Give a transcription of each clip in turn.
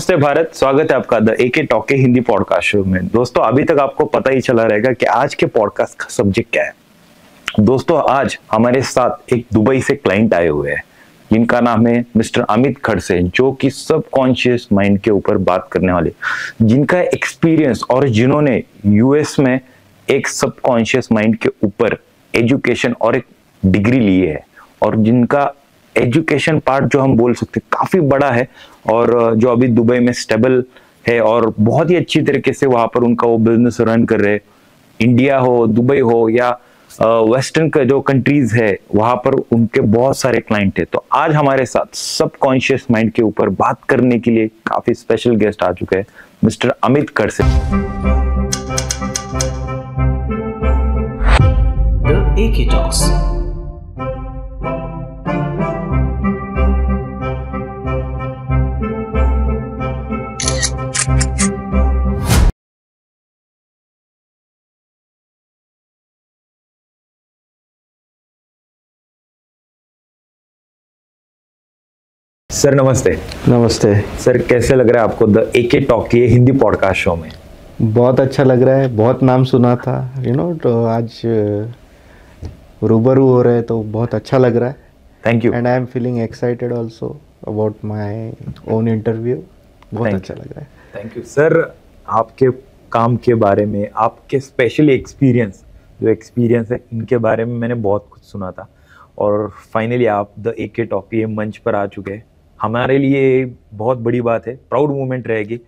नमस्ते भारत, स्वागत है आपका the AK talkie Hindi podcast show में। दोस्तों, अभी तक आपको पता ही चला रहेगा कि आज के पॉडकास्ट का सब्जेक्ट क्या है। दोस्तों, आज हमारे साथ एक दुबई से क्लाइंट आए हुए हैं जिनका नाम है मिस्टर अमित खड़से, जो कि सबकॉन्शियस माइंड के ऊपर बात करने वाले, जिनका एक्सपीरियंस और जिन्होंने यूएस में एक सबकॉन्शियस माइंड के ऊपर एजुकेशन और एक डिग्री ली है, और जिनका एजुकेशन पार्ट जो हम बोल सकते काफी बड़ा है, और जो अभी दुबई में स्टेबल है और बहुत ही अच्छी तरीके से वहां पर उनका वो बिजनेस रन कर रहे। इंडिया हो, दुबई हो या वेस्टर्न का जो कंट्रीज है, वहां पर उनके बहुत सारे क्लाइंट है। तो आज हमारे साथ सबकॉन्शियस माइंड के ऊपर बात करने के लिए काफी स्पेशल गेस्ट आ चुके हैं, mister Amit Khadse. The Eki Talks. Sir नमस्ते। नमस्ते सर, कैसे लग रहा है आपको द एके टॉक के हिंदी पॉडकास्ट शो में? बहुत अच्छा लग रहा है, बहुत नाम सुना था तो आज रूबरू हो रहे हैं तो बहुत अच्छा लग रहा है। Thank you. And I am feeling excited also about my own interview. बहुत अच्छा लग रहा है। Thank you sir. आपके काम के बारे में, आपके स्पेशल एक्सपीरियंस है, इनके बारे में मैंने बहुत कुछ सुना था, और फाइनली आप द एके टॉक के मंच पर आ चुके हैं। हमारे लिए बहुत बड़ी बात है, प्राउड मोमेंट रहेगी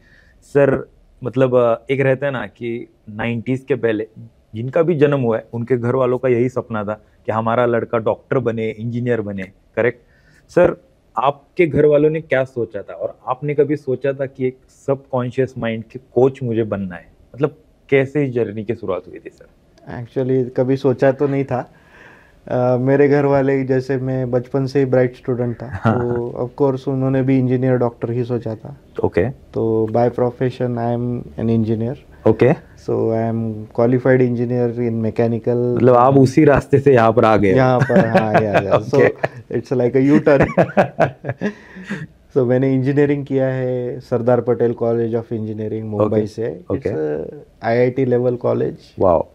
सर। मतलब एक रहता है ना कि 90s के पहले जिनका भी जन्म हुआ है, उनके घर वालों का यही सपना था कि हमारा लड़का डॉक्टर बने, इंजीनियर बने। Correct sir? आपके घर वालों ने क्या सोचा था, और आपने कभी सोचा था कि एक सबकॉन्शियस माइंड के कोच मुझे बनना है? मतलब कैसे इस जर्नी की शुरुआत हुई थी सर? एक्चुअली कभी सोचा तो नहीं था। मेरे घर वाले, जैसे मैं बचपन से ही ब्राइट स्टूडेंट था, तो ऑफ कोर्स उन्होंने भी इंजीनियर डॉक्टर ही सोचा था। ओके। तो by profession I am an engineer. Okay. So I am qualified engineer in mechanical. मतलब आप उसी रास्ते से यहाँ पर आ गए? यहाँ पर, हाँ या so it's like a U turn. So मैंने इंजीनियरिंग किया है Sardar Patel college of engineering Mumbai से। It's IIT level college. Wow.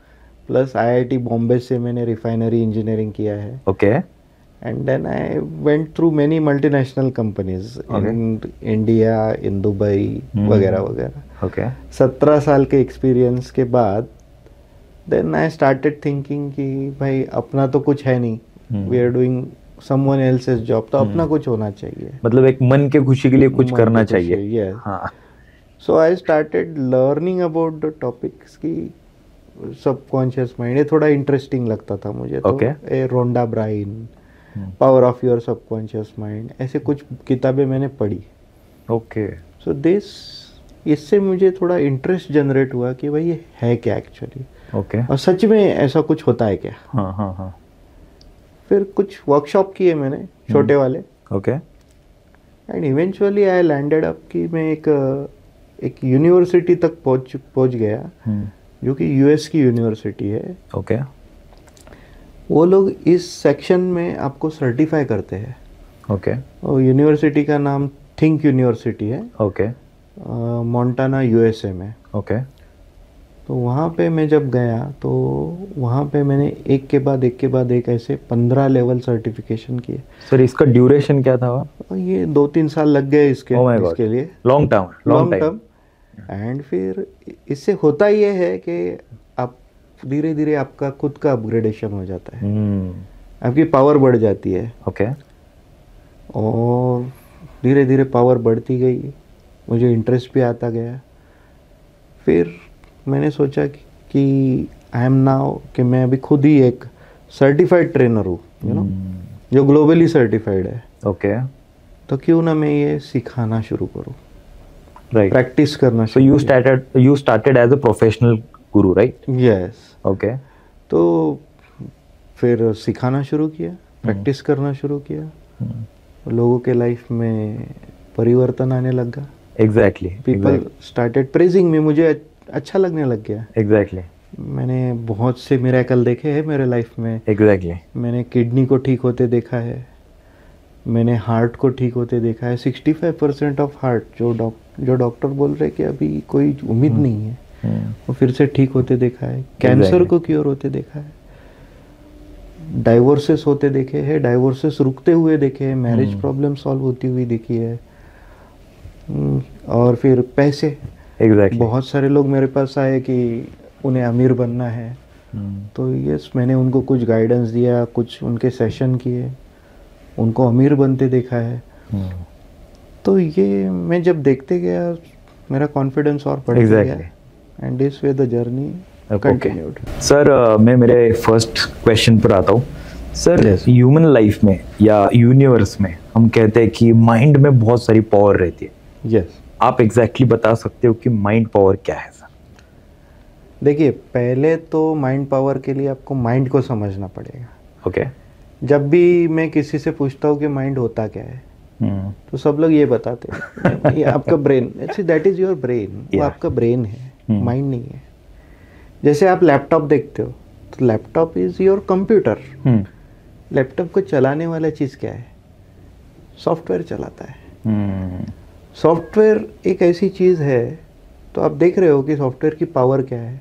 Plus IIT Bombay से मैंने रिफाइनरी इंजीनियरिंग किया है। Okay. And then I went through many multinational companies in India, in Dubai वगैरह वगैरह। ओके। 17 साल के एक्सपीरियंस के बाद देन आई स्टार्टेड थिंकिंग कि भाई अपना तो कुछ है नहीं, we are doing someone else's job, तो अपना कुछ होना चाहिए। मतलब एक मन के खुशी के लिए कुछ करना चाहिए। यस। हाँ। So I started learning about the topics की सबकॉन्शियस माइंड। ये थोड़ा इंटरेस्टिंग लगता था मुझे। तो ए Rhonda Byrne, power of your subconscious mind, ऐसे कुछ किताबें मैंने पढ़ी। ओके। सो इससे मुझे थोड़ा इंटरेस्ट जनरेट हुआ कि भाई ये है क्या एक्चुअली। ओके। और सच में ऐसा कुछ होता है क्या? हाँ हाँ हाँ। फिर कुछ वर्कशॉप किए मैंने, छोटे वाले। Okay. And eventually I landed up कि मैं एक यूनिवर्सिटी तक पहुंच गया, जो कि यूएस की यूनिवर्सिटी है। ओके। वो लोग इस सेक्शन में आपको सर्टिफाई करते हैं। ओके। और यूनिवर्सिटी का नाम थिंक यूनिवर्सिटी है। ओके। मोंटाना यूएसए में। ओके। तो वहाँ पे मैं जब गया तो वहाँ पे मैंने एक के बाद एक ऐसे 15 लेवल सर्टिफिकेशन किए। सर, इसका ड्यूरेशन क्या था? ये 2-3 साल लग गए इसके लिए। Long term. एंड फिर इससे होता ये है कि आप धीरे धीरे आपका खुद का अपग्रेडेशन हो जाता है। आपकी पावर बढ़ जाती है। ओके। और धीरे धीरे पावर बढ़ती गई, मुझे इंटरेस्ट भी आता गया। फिर मैंने सोचा कि आई एम नाउ कि मैं अभी खुद ही एक सर्टिफाइड ट्रेनर हूँ, जो ग्लोबली सर्टिफाइड है। ओके। तो क्यों ना मैं ये सिखाना शुरू करूँ, राइट, प्रैक्टिस करना। So you started as a professional guru, right? Yes. Okay. तो फिर सिखाना शुरू किया, प्रैक्टिस करना शुरू किया। लोगों के लाइफ में परिवर्तन आने लगा। एग्जैक्टली। पीपल स्टार्टेड प्रेजिंग मी, मुझे अच्छा लगने लग गया। एग्जैक्टली। मैंने बहुत से मिरेकल देखे हैं मेरे लाइफ में। एग्जैक्टली। मैंने किडनी को ठीक होते देखा है, मैंने हार्ट को ठीक होते देखा है। 65% ऑफ हार्ट जो डॉक्टर बोल रहे कि अभी कोई उम्मीद नहीं है, वो फिर से ठीक होते देखा है। कैंसर को क्योर होते देखा है। डाइवोर्सेस होते देखे हैं, डाइवोर्सेस रुकते हुए देखे हैं, मैरिज प्रॉब्लम सॉल्व होती हुई देखी है। और फिर पैसे, बहुत सारे लोग मेरे पास आए कि उन्हें अमीर बनना है, तो यस मैंने उनको कुछ गाइडेंस दिया, कुछ उनके सेशन किए, उनको अमीर बनते देखा है। तो ये मैं जब देखते गया मेरा कॉन्फिडेंस और बढ़ गया, and this way the journey continued. Sir मैं मेरे फर्स्ट क्वेश्चन पर आता हूँ। सर ह्यूमन लाइफ में या यूनिवर्स में हम कहते हैं कि माइंड में बहुत सारी पावर रहती है। यस आप एग्जैक्टली बता सकते हो कि माइंड पावर क्या है सर? देखिए, पहले तो माइंड पावर के लिए आपको माइंड को समझना पड़ेगा। ओके। जब भी मैं किसी से पूछता हूँ कि माइंड होता क्या है, तो सब लोग ये बताते हैं ये आपका brain, that is your brain, वो आपका ब्रेन है, माइंड नहीं है। जैसे आप लैपटॉप देखते हो, तो laptop is your computer. Laptop को चलाने वाला चीज़ क्या है? सॉफ्टवेयर चलाता है। सॉफ्टवेयर एक ऐसी चीज़ है, तो आप देख रहे हो कि सॉफ्टवेयर की पावर क्या है।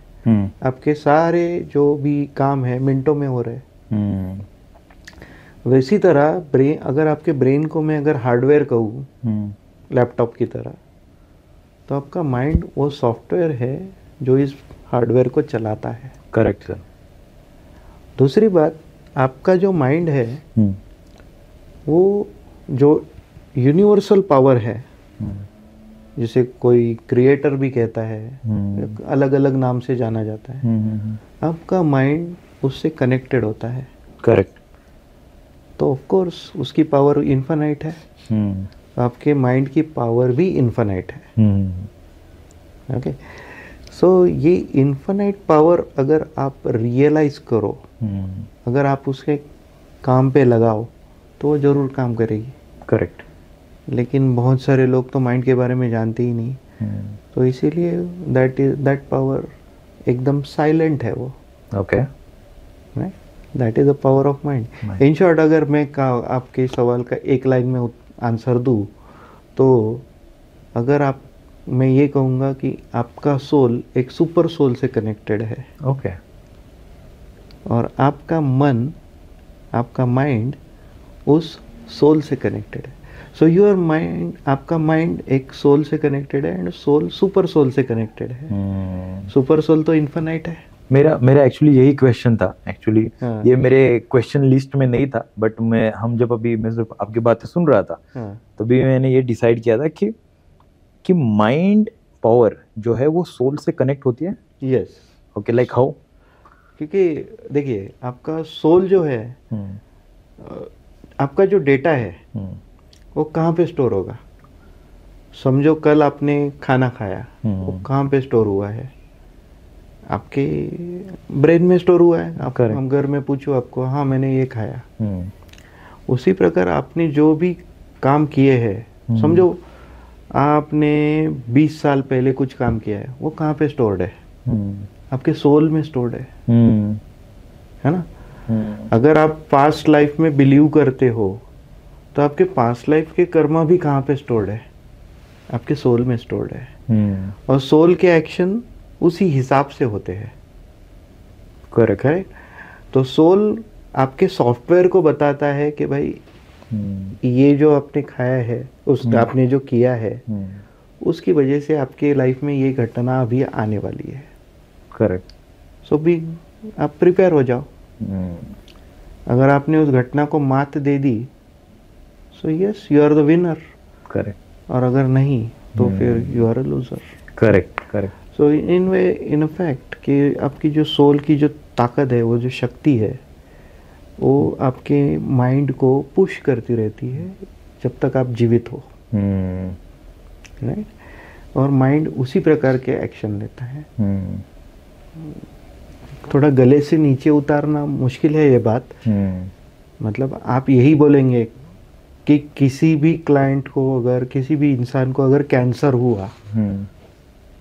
आपके सारे जो भी काम है मिनटों में हो रहे हैं। वैसी तरह ब्रेन, अगर आपके ब्रेन को मैं अगर हार्डवेयर कहूँ लैपटॉप की तरह, तो आपका माइंड वो सॉफ्टवेयर है जो इस हार्डवेयर को चलाता है। Correct sir. दूसरी बात, आपका जो माइंड है वो जो यूनिवर्सल पावर है, जिसे कोई क्रिएटर भी कहता है, अलग अलग नाम से जाना जाता है, आपका माइंड उससे कनेक्टेड होता है। करेक्ट। तो ऑफ कोर्स उसकी पावर इन्फिनाइट है। आपके माइंड की पावर भी इन्फिनाइट है। ओके, सो ये इन्फिनाइट पावर अगर आप रियलाइज करो, अगर आप उसके काम पे लगाओ, तो वो जरूर काम करेगी। करेक्ट। लेकिन बहुत सारे लोग तो माइंड के बारे में जानते ही नहीं, तो इसीलिए दैट पावर एकदम साइलेंट है वो। Okay. That is the power of mind. In short, अगर मैं आपके सवाल का एक लाइन में आंसर दूँ, तो अगर आप, मैं ये कहूँगा कि आपका सोल एक सुपर सोल से कनेक्टेड है। ओके। और आपका मन, आपका माइंड उस सोल से कनेक्टेड है। सो योर माइंड, आपका माइंड एक सोल से कनेक्टेड है, एंड सोल सुपर सोल से कनेक्टेड है। सुपर सोल तो इन्फिनाइट है। मेरा एक्चुअली यही क्वेश्चन था एक्चुअली। ये मेरे क्वेश्चन लिस्ट में नहीं था, बट मैं सिर्फ आपकी बातें सुन रहा था, तभी मैंने ये डिसाइड किया था कि माइंड पावर जो है वो सोल से कनेक्ट होती है। यस। Okay, like how? क्योंकि देखिए, आपका सोल जो है, आपका जो डेटा है वो कहाँ पे स्टोर होगा? समझो कल आपने खाना खाया, वो कहाँ पे स्टोर हुआ है? आपके ब्रेन में स्टोर हुआ है। आप हम घर में पूछो आपको, हाँ मैंने ये खाया। उसी प्रकार आपने जो भी काम किए हैं, समझो आपने 20 साल पहले कुछ काम किया है, वो कहाँ पे स्टोर्ड है? आपके सोल में स्टोर्ड है ना? अगर आप पास्ट लाइफ में बिलीव करते हो, तो आपके पास्ट लाइफ के कर्मा भी कहाँ पे स्टोर्ड है? आपके सोल में स्टोर्ड है। और सोल के एक्शन उसी हिसाब से होते हैं। करेक्ट है। तो सोल आपके सॉफ्टवेयर को बताता है कि भाई ये जो आपने खाया है, आपने जो किया है, उसकी वजह से आपके लाइफ में ये घटना अभी आने वाली है। करेक्ट। सो भी आप प्रिपेयर हो जाओ। अगर आपने उस घटना को मात दे दी, so yes you are the winner. Correct. और अगर नहीं, तो फिर you are a loser. Correct. Correct. So in fact कि आपकी जो सोल की जो ताकत है, वो जो शक्ति है, वो आपके माइंड को पुश करती रहती है जब तक आप जीवित हो। राइट। और माइंड उसी प्रकार के एक्शन लेता है। थोड़ा गले से नीचे उतारना मुश्किल है ये बात। मतलब आप यही बोलेंगे कि किसी भी क्लाइंट को, अगर किसी भी इंसान को अगर कैंसर हुआ,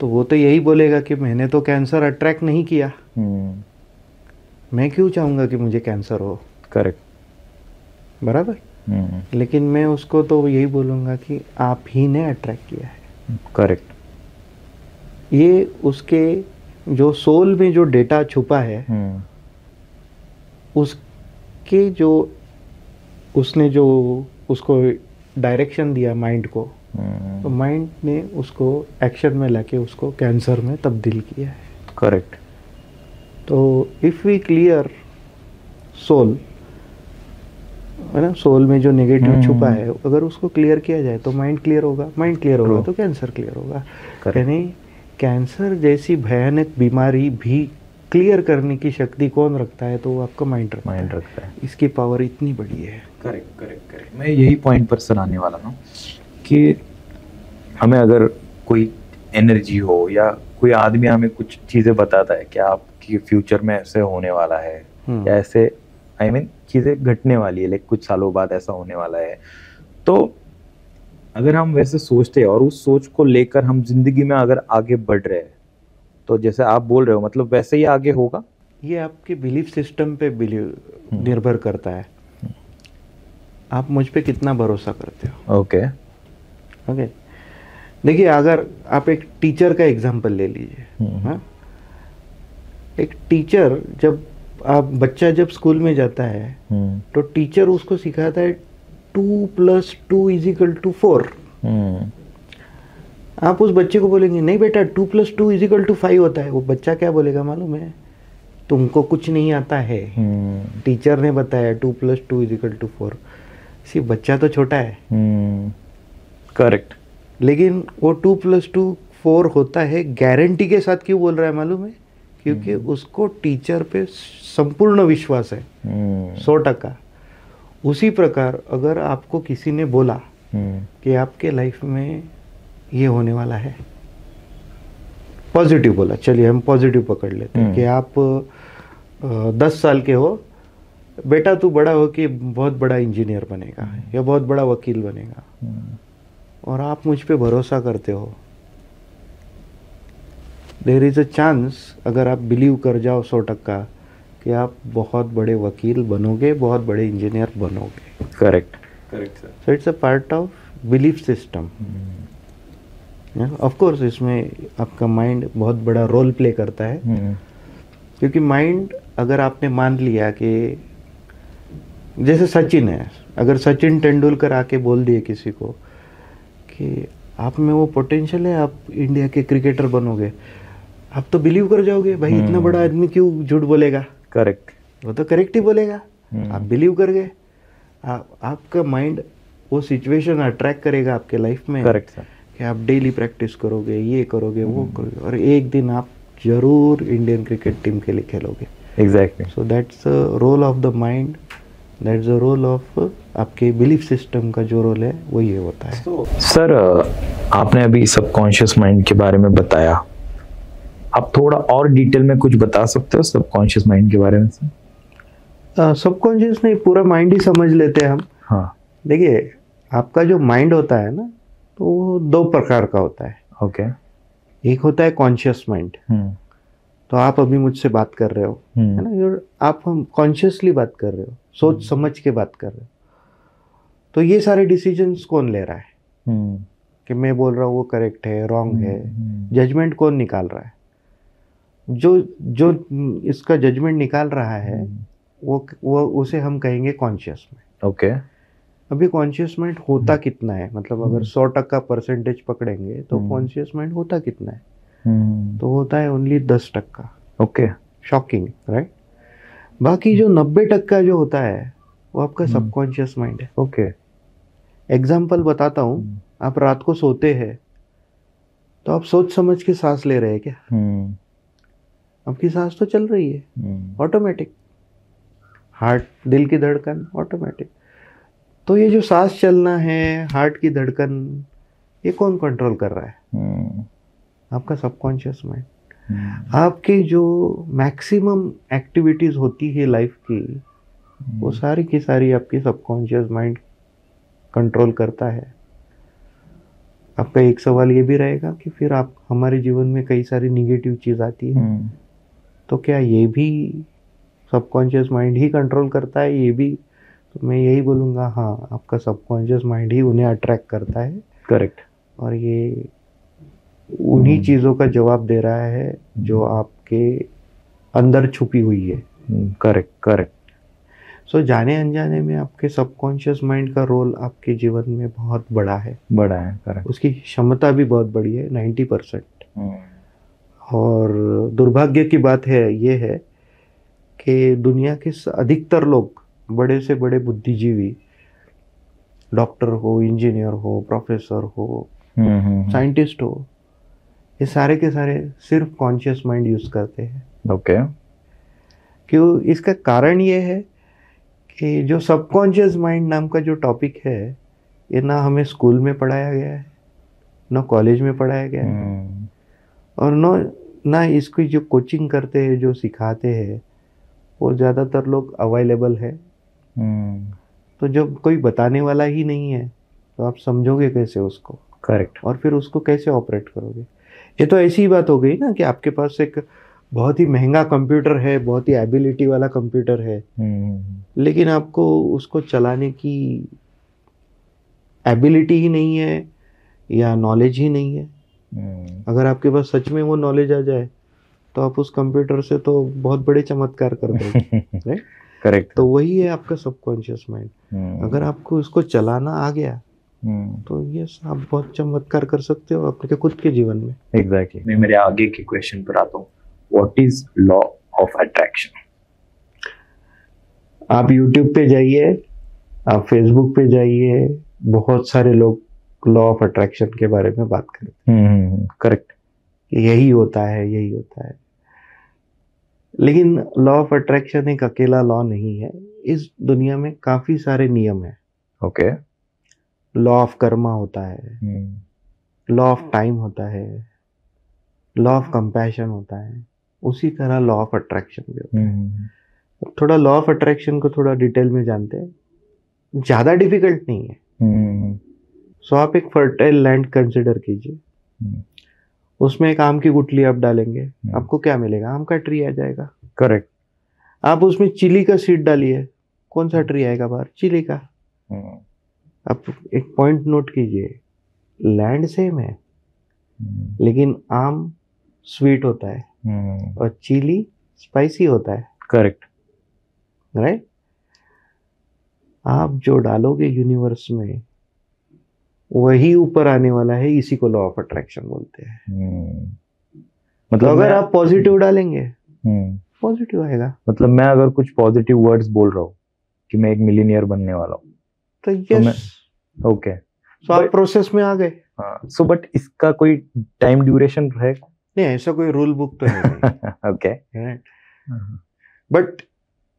तो वो तो यही बोलेगा कि मैंने तो कैंसर अट्रैक्ट नहीं किया, मैं क्यों चाहूँगा कि मुझे कैंसर हो। करेक्ट। बराबर। लेकिन मैं उसको तो यही बोलूँगा कि आप ही ने अट्रैक्ट किया है। करेक्ट। ये उसके जो सोल में जो डेटा छुपा है, उसके जो उसने जो उसको डायरेक्शन दिया माइंड को, तो माइंड ने उसको एक्शन में लाके उसको कैंसर में तब्दील किया है। करेक्ट। तो इफ़ वी क्लियर सोल, है ना, सोल में जो नेगेटिव छुपा है अगर उसको क्लियर किया जाए तो माइंड क्लियर होगा, माइंड क्लियर होगा तो कैंसर क्लियर होगा। यानी कैंसर जैसी भयानक बीमारी भी क्लियर करने की शक्ति कौन रखता है? तो वो आपका माइंड रखता है। इसकी पावर इतनी बड़ी है। करेक्ट। मैं यही पॉइंट पर सुनाने वाला था कि हमें अगर कोई एनर्जी हो या कोई आदमी हमें कुछ चीज़ें बताता है कि आपकी फ्यूचर में ऐसे होने वाला है या ऐसे चीज़ें घटने वाली है, लाइक कुछ सालों बाद ऐसा होने वाला है, तो अगर हम वैसे सोचते हैं और उस सोच को लेकर हम जिंदगी में अगर आगे बढ़ रहे हैं, तो जैसे आप बोल रहे हो मतलब वैसे ही आगे होगा। ये आपके बिलीफ सिस्टम पे निर्भर करता है, आप मुझ पे कितना भरोसा करते हो। ओके। देखिए, अगर आप एक टीचर का एग्जांपल ले लीजिए। हाँ, एक टीचर, जब बच्चा जब स्कूल में जाता है तो टीचर उसको सिखाता है 2 + 2 = 4। आप उस बच्चे को बोलेंगे नहीं बेटा 2 + 2 = 5 होता है, वो बच्चा क्या बोलेगा मालूम है? तुमको कुछ नहीं आता है, टीचर ने बताया 2 + 2 = 4। सी बच्चा तो छोटा है। करेक्ट। लेकिन वो 2 + 2 4 होता है गारंटी के साथ। क्यों बोल रहा है मालूम है? क्योंकि उसको टीचर पे संपूर्ण विश्वास है, 100%। उसी प्रकार अगर आपको किसी ने बोला कि आपके लाइफ में ये होने वाला है, पॉजिटिव बोला, चलिए हम पॉजिटिव पकड़ लेते हैं कि आप 10 साल के हो, बेटा तू बड़ा हो कि बहुत बड़ा इंजीनियर बनेगा या बहुत बड़ा वकील बनेगा, और आप मुझ पे भरोसा करते हो, देयर इज अ चांस, अगर आप बिलीव कर जाओ 100% कि आप बहुत बड़े वकील बनोगे, बहुत बड़े इंजीनियर बनोगे। Correct sir. So it's a part of belief system. Of course इसमें आपका माइंड बहुत बड़ा रोल प्ले करता है, क्योंकि माइंड, अगर आपने मान लिया कि जैसे सचिन है, अगर सचिन तेंदुलकर आके बोल दिए किसी को कि आप में वो पोटेंशियल है, आप इंडिया के क्रिकेटर बनोगे, आप तो बिलीव कर जाओगे, भाई इतना बड़ा आदमी क्यों झूठ बोलेगा। करेक्ट। वो तो करेक्ट ही बोलेगा। आप बिलीव कर गए, आपका माइंड वो सिचुएशन अट्रैक्ट करेगा आपके लाइफ में। Correct sir. कि आप डेली प्रैक्टिस करोगे, ये करोगे, वो करोगे, और एक दिन आप जरूर इंडियन क्रिकेट टीम के लिए खेलोगे। Exactly. So that's the role of the mind, that's the role of आपके बिलीफ सिस्टम का जो रोल है वो ये होता है। सर, आपने अभी सबकॉन्शियस माइंड के बारे में बताया, आप थोड़ा और डिटेल में कुछ बता सकते हो सबकॉन्शियस माइंड के बारे में? सबकॉन्शियस नहीं, पूरा माइंड ही समझ लेते हैं हम। हाँ। देखिए, आपका जो माइंड होता है ना, तो वो 2 प्रकार का होता है। ओके। एक होता है कॉन्शियस माइंड, तो आप अभी मुझसे बात कर रहे हो, है ना, आप हम कॉन्शियसली बात कर रहे हो, सोच समझ के बात कर रहे हो, तो ये सारे डिसीजंस कौन ले रहा है कि मैं बोल रहा हूँ वो करेक्ट है, रॉन्ग है, जजमेंट कौन निकाल रहा है? जो इसका जजमेंट निकाल रहा है वो उसे हम कहेंगे कॉन्शियस माइंड। ओके। अभी कॉन्शियस माइंड होता कितना है, मतलब अगर 100% परसेंटेज पकड़ेंगे तो कॉन्शियस माइंड होता कितना है? तो होता है ओनली 10%। ओके। Shocking, right? बाकी जो 90% जो होता है वो आपका सबकॉन्शियस माइंड है। ओके। एग्जाम्पल बताता हूँ, आप रात को सोते हैं तो आप सोच समझ के सांस ले रहे हैं क्या? आपकी सांस तो चल रही है ऑटोमेटिक, हार्ट, दिल की धड़कन ऑटोमेटिक। तो ये जो सांस चलना है, हार्ट की धड़कन, ये कौन कंट्रोल कर रहा है? आपका सबकॉन्शियस माइंड। आपकी जो मैक्सिमम एक्टिविटीज होती है लाइफ की, वो सारी की सारी आपकी सबकॉन्शियस माइंड कंट्रोल करता है। आपका एक सवाल ये भी रहेगा कि फिर आप, हमारे जीवन में कई सारी निगेटिव चीज आती है, तो क्या ये भी सबकॉन्शियस माइंड ही कंट्रोल करता है? ये भी तो मैं यही बोलूँगा, हाँ, आपका सबकॉन्शियस माइंड ही उन्हें अट्रैक्ट करता है, करेक्ट। और ये उन्हीं चीज़ों का जवाब दे रहा है जो आपके अंदर छुपी हुई है। Correct correct. सो जाने अनजाने में आपके सबकॉन्शियस माइंड का रोल आपके जीवन में बहुत बड़ा है। करेक्ट। उसकी क्षमता भी बहुत बड़ी है, 90%। और दुर्भाग्य की बात है ये है कि दुनिया के अधिकतर लोग, बड़े से बड़े बुद्धिजीवी, डॉक्टर हो, इंजीनियर हो, प्रोफेसर हो, साइंटिस्ट हो, ये सारे के सारे सिर्फ कॉन्शियस माइंड यूज करते हैं। ओके। क्यों? इसका कारण ये है कि जो सबकॉन्शियस माइंड नाम का जो टॉपिक है, ये ना हमें स्कूल में पढ़ाया गया है, ना कॉलेज में पढ़ाया गया है, और ना इसकी जो कोचिंग करते हैं, जो सिखाते हैं, वो ज़्यादातर लोग अवेलेबल है। तो जब कोई बताने वाला ही नहीं है तो आप समझोगे कैसे उसको? करेक्ट। और फिर उसको कैसे ऑपरेट करोगे? ये तो ऐसी ही बात हो गई ना कि आपके पास एक बहुत ही महंगा कंप्यूटर है, बहुत ही एबिलिटी वाला कंप्यूटर है, लेकिन आपको उसको चलाने की एबिलिटी ही नहीं है या नॉलेज ही नहीं है। अगर आपके पास सच में वो नॉलेज आ जाए तो आप उस कंप्यूटर से तो बहुत बड़े चमत्कार कर दोगे, राइट? करेक्ट। तो वही है आपका सबकॉन्शियस माइंड। अगर आपको उसको चलाना आ गया तो यस, आप बहुत चमत्कार कर सकते हो आपके खुद के जीवन में। एग्जैक्टली। मैं मेरे आगे के क्वेश्चन पर आता हूँ। What is law of attraction? आप यूट्यूब पे जाइए, आप फेसबुक पे जाइए, बहुत सारे लोग लॉ ऑफ अट्रैक्शन के बारे में बात करते हैं। करेक्ट। यही होता है, यही होता है। लेकिन लॉ ऑफ अट्रैक्शन एक अकेला लॉ नहीं है। इस दुनिया में काफी सारे नियम है। ओके। लॉ ऑफ कर्मा होता है, लॉ ऑफ टाइम होता है, लॉ ऑफ कंपैशन होता है, उसी तरह लॉ ऑफ अट्रैक्शन भी होता है। थोड़ा लॉ ऑफ अट्रैक्शन को थोड़ा डिटेल में जानते हैं। ज़्यादा डिफिकल्ट नहीं है। सो आप एक फर्टाइल लैंड कंसिडर कीजिए, उसमें एक आम की गुठली आप डालेंगे, आपको क्या मिलेगा? आम का ट्री आ जाएगा। करेक्ट। आप उसमें चिली का सीड डालिए, कौन सा ट्री आएगा बाहर? चिली का। आप एक पॉइंट नोट कीजिए, लैंड सेम है लेकिन आम स्वीट होता है और चिली स्पाइसी होता है। करेक्ट। राइट? आप जो डालोगे यूनिवर्स में वही ऊपर आने वाला है, इसी को लॉ ऑफ अट्रैक्शन बोलते हैं। मतलब अगर आप पॉजिटिव डालेंगे पॉजिटिव आएगा। मतलब मैं अगर कुछ पॉजिटिव वर्ड्स बोल रहा हूँ कि मैं एक मिलीनियर बनने वाला हूँ तो यस, ओके, तो आप प्रोसेस में आ गए। हाँ, सो बट इसका कोई टाइम ड्यूरेशन है? नहीं, ऐसा कोई रूल बुक तो है नहीं। ओके। बट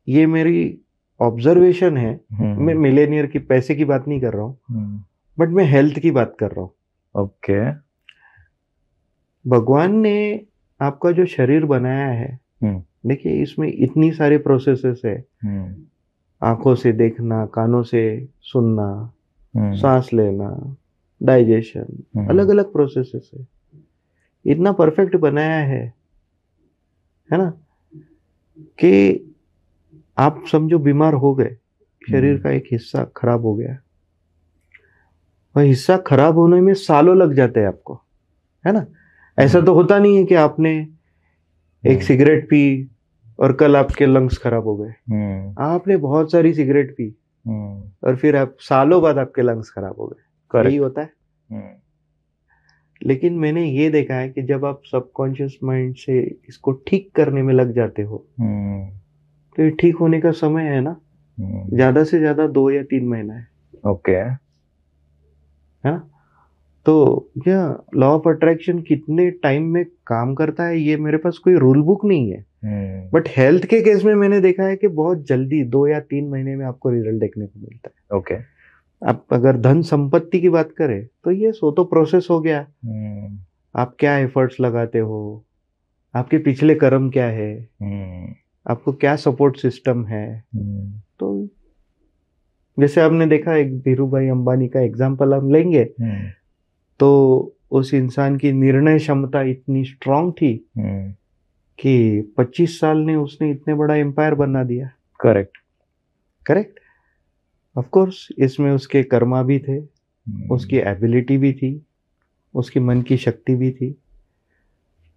ये मेरी ऑब्जर्वेशन है। मैं मिलेनियर की पैसे की बात नहीं कर रहा हूँ, बट मैं हेल्थ की बात कर रहा हूँ। ओके। भगवान ने आपका जो शरीर बनाया है, देखिए इसमें इतनी सारी प्रोसेसेस है। आंखों से देखना, कानों से सुनना, सांस लेना, डाइजेशन, अलग अलग प्रोसेसेस है। इतना परफेक्ट बनाया है ना, कि आप समझो बीमार हो गए, शरीर का एक हिस्सा खराब हो गया, वह हिस्सा खराब होने में सालों लग जाते हैं आपको, है ना? ऐसा तो होता नहीं है कि आपने एक सिगरेट पी और कल आपके लंग्स खराब हो गए। आपने बहुत सारी सिगरेट पी और फिर आप सालों बाद आपके लंग्स खराब हो गए। यही होता है। लेकिन मैंने ये देखा है कि जब आप सबकॉन्शियस माइंड से इसको ठीक करने में लग जाते हो तो ये ठीक होने का समय है ना, ज्यादा से ज्यादा 2 या 3 महीना है। ओके। है ना? तो क्या लॉ ऑफ अट्रैक्शन कितने टाइम में काम करता है, ये मेरे पास कोई रूल बुक नहीं है। बट हेल्थ के केस में मैंने देखा है कि बहुत जल्दी 2 या 3 महीने में आपको रिजल्ट देखने को मिलता है। ओके। आप अगर धन संपत्ति की बात करें तो ये सो तो प्रोसेस हो गया। आप क्या एफर्ट्स लगाते हो, आपके पिछले कर्म क्या है, आपको क्या सपोर्ट सिस्टम है। तो जैसे आपने देखा, एक धीरू भाई अंबानी का एग्जांपल हम लेंगे, तो उस इंसान की निर्णय क्षमता इतनी स्ट्रांग थी कि 25 साल ने उसने इतने बड़ा एम्पायर बना दिया। करेक्ट। करेक्ट। ऑफ कोर्स इसमें उसके कर्मा भी थे, उसकी एबिलिटी भी थी, उसकी मन की शक्ति भी थी,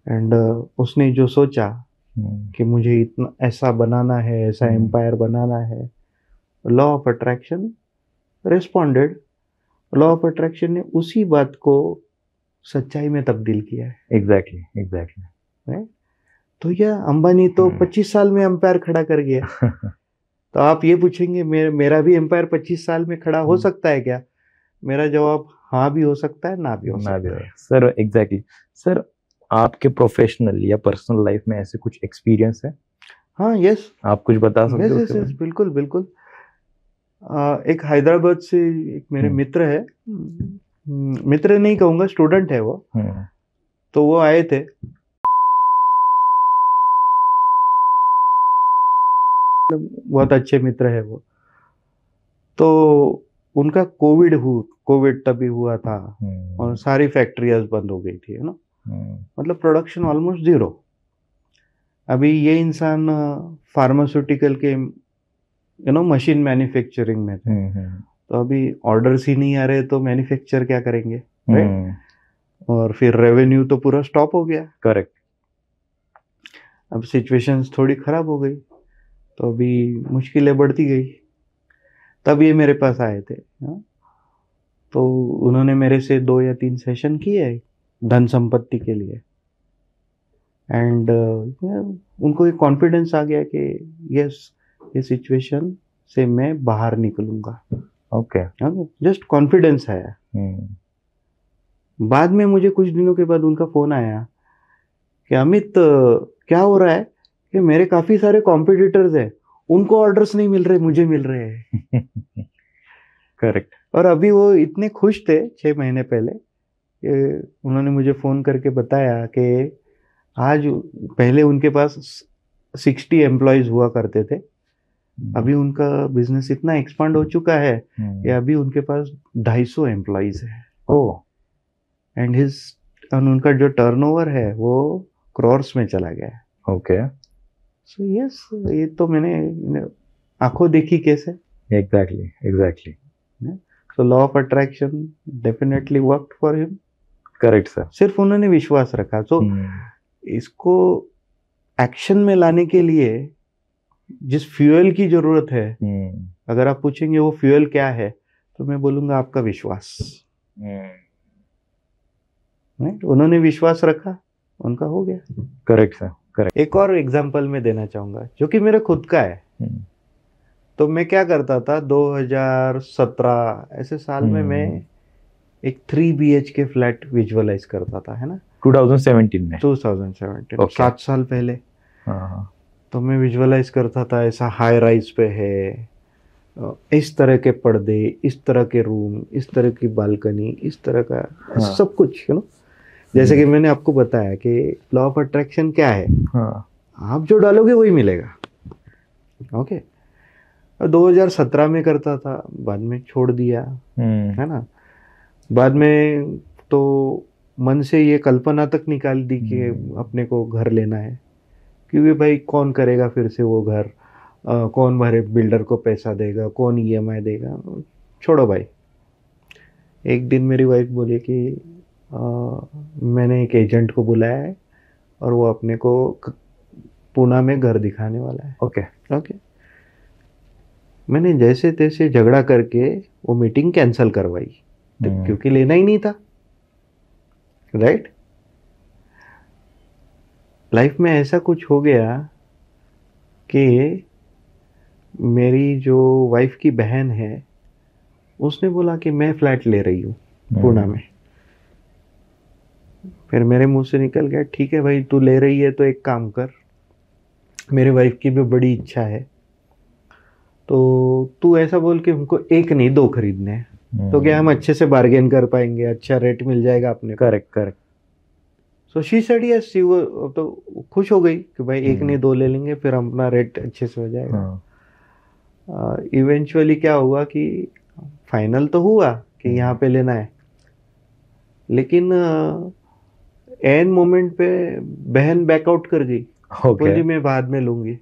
एंड उसने जो सोचा कि मुझे इतना ऐसा बनाना है, ऐसा एम्पायर बनाना है, law of attraction responded. Law of attraction ने उसी बात को सच्चाई में तब्दील किया है। Exactly exactly. right? तो यह अंबानी तो 25 साल में एम्पायर खड़ा कर गया। तो आप ये पूछेंगे मेरा भी एम्पायर 25 साल में खड़ा हो सकता है क्या? मेरा जवाब हाँ भी हो सकता है, ना भी हो सकता है। Sir exactly. सर आपके प्रोफेशनल या पर्सनल लाइफ में ऐसे कुछ एक्सपीरियंस है? हाँ, यस। आप कुछ बता सकते हो? यस, बिल्कुल बिल्कुल। एक हैदराबाद से एक मेरे मित्र है, मित्र नहीं कहूँगा, स्टूडेंट है वो। तो वो आए थे, बहुत अच्छे मित्र है वो। तो उनका कोविड तभी हुआ था और सारी फैक्ट्रियाज बंद हो गई थी, है ना। मतलब प्रोडक्शन ऑलमोस्ट जीरो। अभी ये इंसान फार्मास्यूटिकल के मशीन मैन्युफैक्चरिंग में थे। तो अभी ऑर्डर्स ही नहीं आ रहे, तो मैन्युफैक्चर क्या करेंगे, राइट। और फिर रेवेन्यू तो पूरा स्टॉप हो गया। करेक्ट। अब सिचुएशंस थोड़ी खराब हो गई, तो अभी मुश्किलें बढ़ती गई। तब ये मेरे पास आए थे, तो उन्होंने मेरे से 2 या 3 सेशन किए धन संपत्ति के लिए। एंड उनको एक कॉन्फिडेंस आ गया कि यस, ये सिचुएशन से मैं बाहर निकलूंगा। ओके, जस्ट कॉन्फिडेंस है। बाद में मुझे कुछ दिनों के बाद उनका फोन आया कि अमित, क्या हो रहा है कि मेरे काफी सारे कॉम्पिटिटर्स हैं, उनको ऑर्डर्स नहीं मिल रहे, मुझे मिल रहे हैं। करेक्ट। और अभी वो इतने खुश थे 6 महीने पहले, उन्होंने मुझे फ़ोन करके बताया कि आज पहले उनके पास 60 एम्प्लॉयज़ हुआ करते थे, अभी उनका बिजनेस इतना एक्सपांड हो चुका है कि अभी उनके पास 250 एम्प्लॉयज़ है। एंड उनका जो टर्नओवर है वो क्रोर्स में चला गया है। ओके। सो यस, ये तो मैंने आंखों देखी केस है। Exactly. So law of attraction definitely worked for him. Correct sir. सिर्फ उन्होंने विश्वास रखा। तो इसको एक्शन में लाने के लिए जिस फ्यूल की जरूरत है, अगर आप पूछेंगे वो फ्यूल क्या है, तो मैं बोलूंगा आपका विश्वास। उन्होंने विश्वास रखा, उनका हो गया। Correct sir, correct. एक और एग्जांपल मैं देना चाहूंगा जो कि मेरा खुद का है। तो मैं क्या करता था, 2017 ऐसे साल में मैं एक 3 BHK फ्लैट विजुअलाइज करता था, है ना। 2017 में। 2017 7 साल पहले। तो मैं विजुअलाइज करता था ऐसा हाई राइज पे है, इस तरह के पर्दे, इस तरह के रूम, इस तरह की बालकनी, इस तरह का सब कुछ, यू नो। जैसे कि मैंने आपको बताया कि लॉ ऑफ अट्रैक्शन क्या है, आप जो डालोगे वही मिलेगा। ओके। 2017 में करता था, बाद में छोड़ दिया, है ना। बाद में तो मन से ये कल्पना तक निकाल दी कि अपने को घर लेना है, क्योंकि भाई कौन करेगा फिर से वो घर, कौन भरे, बिल्डर को पैसा देगा, कौन EMI देगा, छोड़ो भाई। एक दिन मेरी वाइफ बोली कि मैंने एक एजेंट को बुलाया है और वो अपने को पुणे में घर दिखाने वाला है। ओके। मैंने जैसे तैसे झगड़ा करके वो मीटिंग कैंसिल करवाई, क्योंकि लेना ही नहीं था, राइट। लाइफ में ऐसा कुछ हो गया कि मेरी जो वाइफ की बहन है उसने बोला कि मैं फ्लैट ले रही हूँ पुणे में। फिर मेरे मुंह से निकल गया, ठीक है भाई, तू ले रही है तो एक काम कर, मेरे वाइफ की भी बड़ी इच्छा है, तो तू ऐसा बोल कि हमको एक नहीं 2 खरीदने हैं, तो क्या हम अच्छे से बार्गेन कर पाएंगे, अच्छा रेट मिल जाएगा अपने। Correct. So she said yes. वो तो खुश हो गई कि भाई एक नहीं 2 ले लेंगे, फिर अपना रेट अच्छे से हो जाएगा। इवेंचुअली क्या हुआ कि फाइनल तो हुआ कि यहाँ पे लेना है, लेकिन एन मोमेंट पे बहन बैकआउट कर गई, बोली मैं बाद में लूंगी।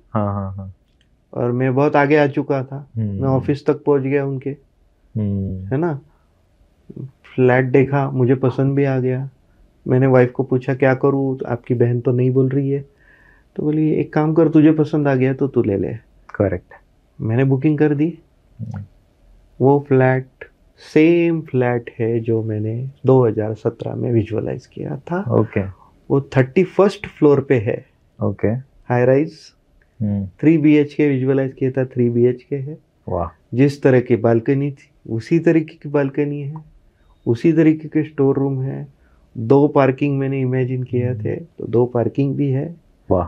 और मैं बहुत आगे आ चुका था, मैं ऑफिस तक पहुंच गया उनके, है ना। फ्लैट देखा, मुझे पसंद भी आ गया। मैंने वाइफ को पूछा क्या करूँ, तो आपकी बहन तो नहीं बोल रही है, तो बोली एक काम कर, तुझे पसंद आ गया तो तू ले ले। करेक्ट। मैंने बुकिंग कर दी। वो फ्लैट सेम फ्लैट है जो मैंने 2017 में विजुअलाइज किया था। ओके। वो 31st फ्लोर पे है। Okay. High rise 3 BHK visualise किया था, 3 BHK है। वाह। जिस तरह की बालकनी थी उसी तरीके की बालकनी है, उसी तरीके के स्टोर रूम है। 2 पार्किंग मैंने इमेजिन किए थे, तो 2 पार्किंग भी है। वाह।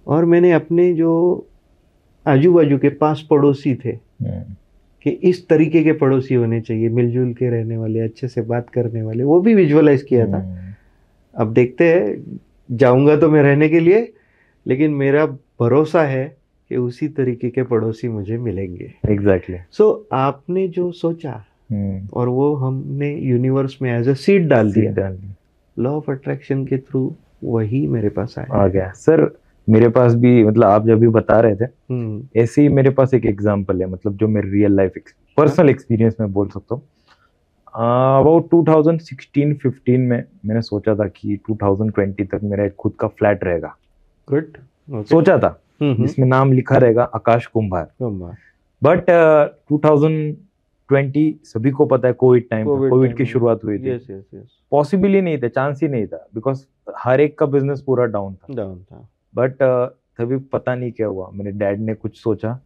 और मैंने अपने जो आजू बाजू के 5 पड़ोसी थे कि इस तरीके के पड़ोसी होने चाहिए, मिलजुल के रहने वाले, अच्छे से बात करने वाले, वो भी विजुअलाइज किया था। अब देखते हैं, जाऊंगा तो मैं रहने के लिए, लेकिन मेरा भरोसा है कि उसी तरीके के पड़ोसी मुझे मिलेंगे। एग्जैक्टली। सो आपने जो सोचा और वो हमने यूनिवर्स में एज अ सीड डाल दिया, लॉ ऑफ अट्रैक्शन के थ्रू वही मेरे पास आ गया। सर मेरे पास भी, मतलब आप जब भी बता रहे थे, ऐसे ही मेरे पास एक एग्जांपल है, मतलब जो मेरे रियल लाइफ पर्सनल एक्सपीरियंस में बोल सकता हूँ। अबाउट 2016-15 में मैंने सोचा था कि 2020 तक मेरा एक खुद का फ्लैट रहेगा। गुड। सोचा था जिसमें नाम लिखा रहेगा आकाश कुंभार। बट 2020 सभी को पता है, कोविड की शुरुआत हुई थी। पॉसिबल ही नहीं था, चांस ही नहीं था, बिकॉज हर एक का बिजनेस पूरा डाउन था। बट तभी पता नहीं क्या हुआ, मेरे डैड ने कुछ सोचा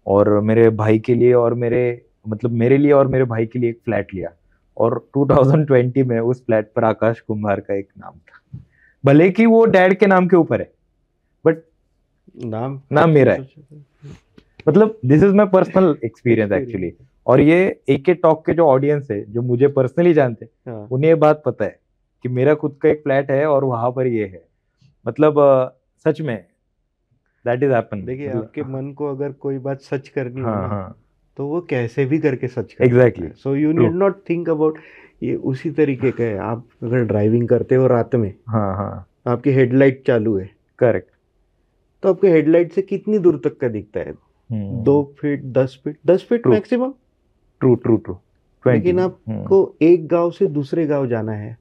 और मेरे भाई के लिए और मेरे लिए और मेरे भाई के लिए एक फ्लैट लिया। और 2020 में उस फ्लैट पर आकाश कुमार का एक नाम था, भले कि वो डैड के नाम के ऊपर है, बट नाम मेरा है। मतलब this is my personal experience actually. और ये AK टॉक के जो ऑडियंस है, जो मुझे पर्सनली जानते हैं, उन्हें ये बात पता है कि मेरा खुद का एक फ्लैट है और वहां पर ये है। मतलब सच में दैट इज हैपन। देखिए, आपके मन को अगर कोई बात सच करनी हो ना, तो वो कैसे भी करके सच कर। Exactly. So you need not think about ये उसी तरीके का है। आप अगर ड्राइविंग करते हो रात में, आपकी हेडलाइट चालू है, करेक्ट, तो आपके हेडलाइट से कितनी दूर तक का दिखता है? 2 फीट, 10 फीट मैक्सिमम। ट्रू। लेकिन आपको एक गांव से दूसरे गांव जाना है,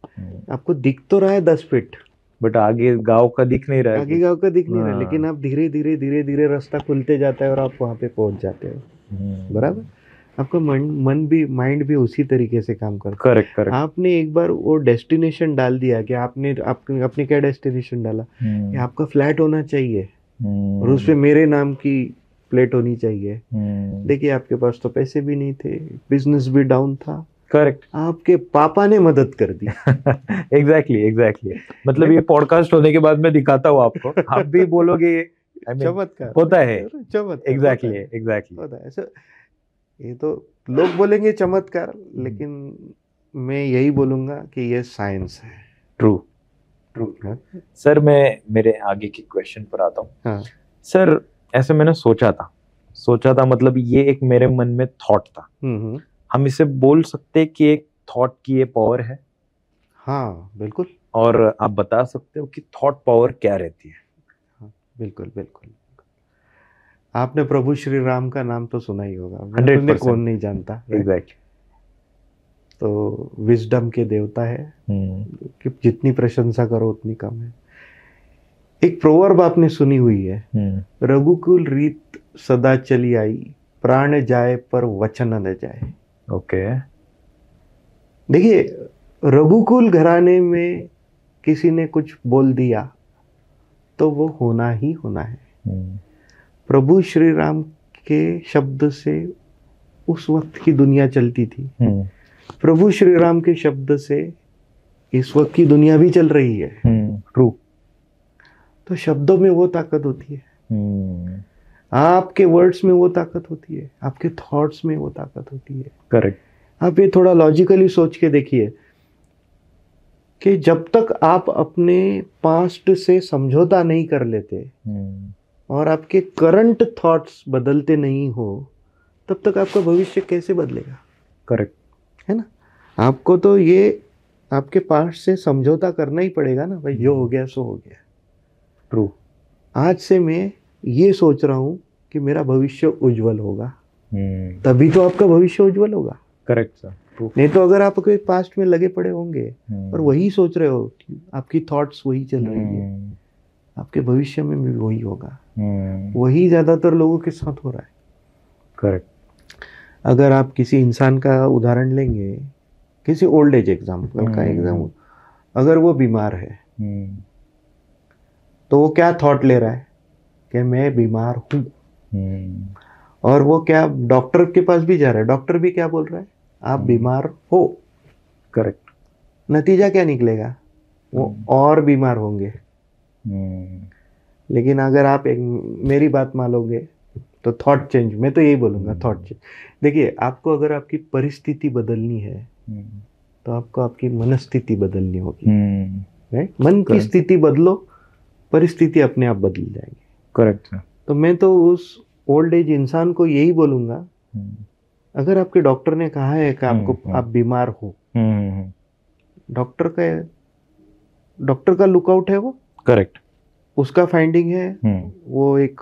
आपको दिख तो रहा है 10 फीट, बट आगे गांव का दिख नहीं रहा है। आगे गांव का दिख नहीं रहा है, लेकिन आप धीरे धीरे रास्ता खुलते जाता है और आप वहां पे पहुंच जाते हो। बराबर। आपका माइंड भी उसी तरीके से काम करता है। करेक्ट। आपने एक बार वो डेस्टिनेशन डाल दिया कि आपने क्या डेस्टिनेशन डाला कि आपका फ्लैट होना चाहिए और उसपे मेरे नाम की प्लेट होनी चाहिए। देखिए, आपके पास तो पैसे भी नहीं थे, बिजनेस भी डाउन था। करेक्ट। आपके पापा ने मदद कर दी। एग्जैक्टली। मतलब ये पॉडकास्ट होने के बाद मैं दिखाता हूँ आपको, आप भी बोलोगे चमत्कार होता है। चमत्कार। एग्जैक्टली। होता है ऐसा। ये तो लोग बोलेंगे चमत्कार, लेकिन मैं यही बोलूंगा कि ये साइंस है। ट्रू। सर मैं मेरे आगे के क्वेश्चन पर आता हूँ। सर ऐसे मैंने सोचा था, मतलब ये एक मेरे मन में थॉट था। हम इसे बोल सकते कि एक थॉट की ये पावर है। हाँ, बिल्कुल। और आप बता सकते हो कि थॉट पावर क्या रहती है? हाँ, बिल्कुल। आपने प्रभु श्री राम का नाम तो सुना ही होगा, 100%। कौन नहीं जानता। एग्जैक्टली। तो विजडम के देवता है कि जितनी प्रशंसा करो उतनी कम है। एक प्रोवर्ब आपने सुनी हुई है, रघुकुल रीत सदा चली आई, प्राण जाए पर वचन न जाए। ओके। देखिए, रघुकुल घराने में किसी ने कुछ बोल दिया तो वो होना ही होना है। प्रभु श्री राम के शब्द से उस वक्त की दुनिया चलती थी। प्रभु श्री राम के शब्द से इस वक्त की दुनिया भी चल रही है। ट्रू। तो शब्दों में वो ताकत होती है, आपके वर्ड्स में वो ताकत होती है, आपके थॉट्स में वो ताकत होती है। करेक्ट। आप ये थोड़ा लॉजिकली सोच के देखिए कि जब तक आप अपने पास्ट से समझौता नहीं कर लेते और आपके करंट थॉट्स बदलते नहीं हो, तब तक आपका भविष्य कैसे बदलेगा? करेक्ट है ना। आपको तो ये आपके पास्ट से समझौता करना ही पड़ेगा ना भाई, जो हो गया सो हो गया। ट्रू। आज से मैं ये सोच रहा हूँ कि मेरा भविष्य उज्जवल होगा, तभी तो आपका भविष्य उज्जवल होगा। Correct sir. नहीं तो अगर आप कोई पास्ट में लगे पड़े होंगे और वही सोच रहे हो, आपकी थॉट्स वही चल रही है, आपके भविष्य में भी वही होगा। वही ज्यादातर लोगों के साथ हो रहा है। करेक्ट। अगर आप किसी इंसान का उदाहरण लेंगे, किसी ओल्ड एज एग्जाम्पल का एग्जाम्पल, अगर वो बीमार है तो वो क्या थॉट ले रहा है कि मैं बीमार हूं, और वो क्या डॉक्टर के पास भी जा रहा है, डॉक्टर भी क्या बोल रहा है, आप बीमार हो। करेक्ट। नतीजा क्या निकलेगा, वो और बीमार होंगे। लेकिन अगर आप मेरी बात मानोगे तो थॉट चेंज, मैं तो यही बोलूँगा, थॉट चेंज। देखिए, आपको अगर आपकी परिस्थिति बदलनी है तो आपको आपकी मनस्थिति बदलनी होगी, राइट? मन की स्थिति बदलो, परिस्थिति अपने आप बदल जाएगी। करेक्ट। तो मैं तो उस ओल्ड एज इंसान को यही बोलूँगा, अगर आपके डॉक्टर ने कहा है कि आपको आप बीमार हो, डॉक्टर का लुकआउट है वो, करेक्ट, उसका फाइंडिंग है, वो एक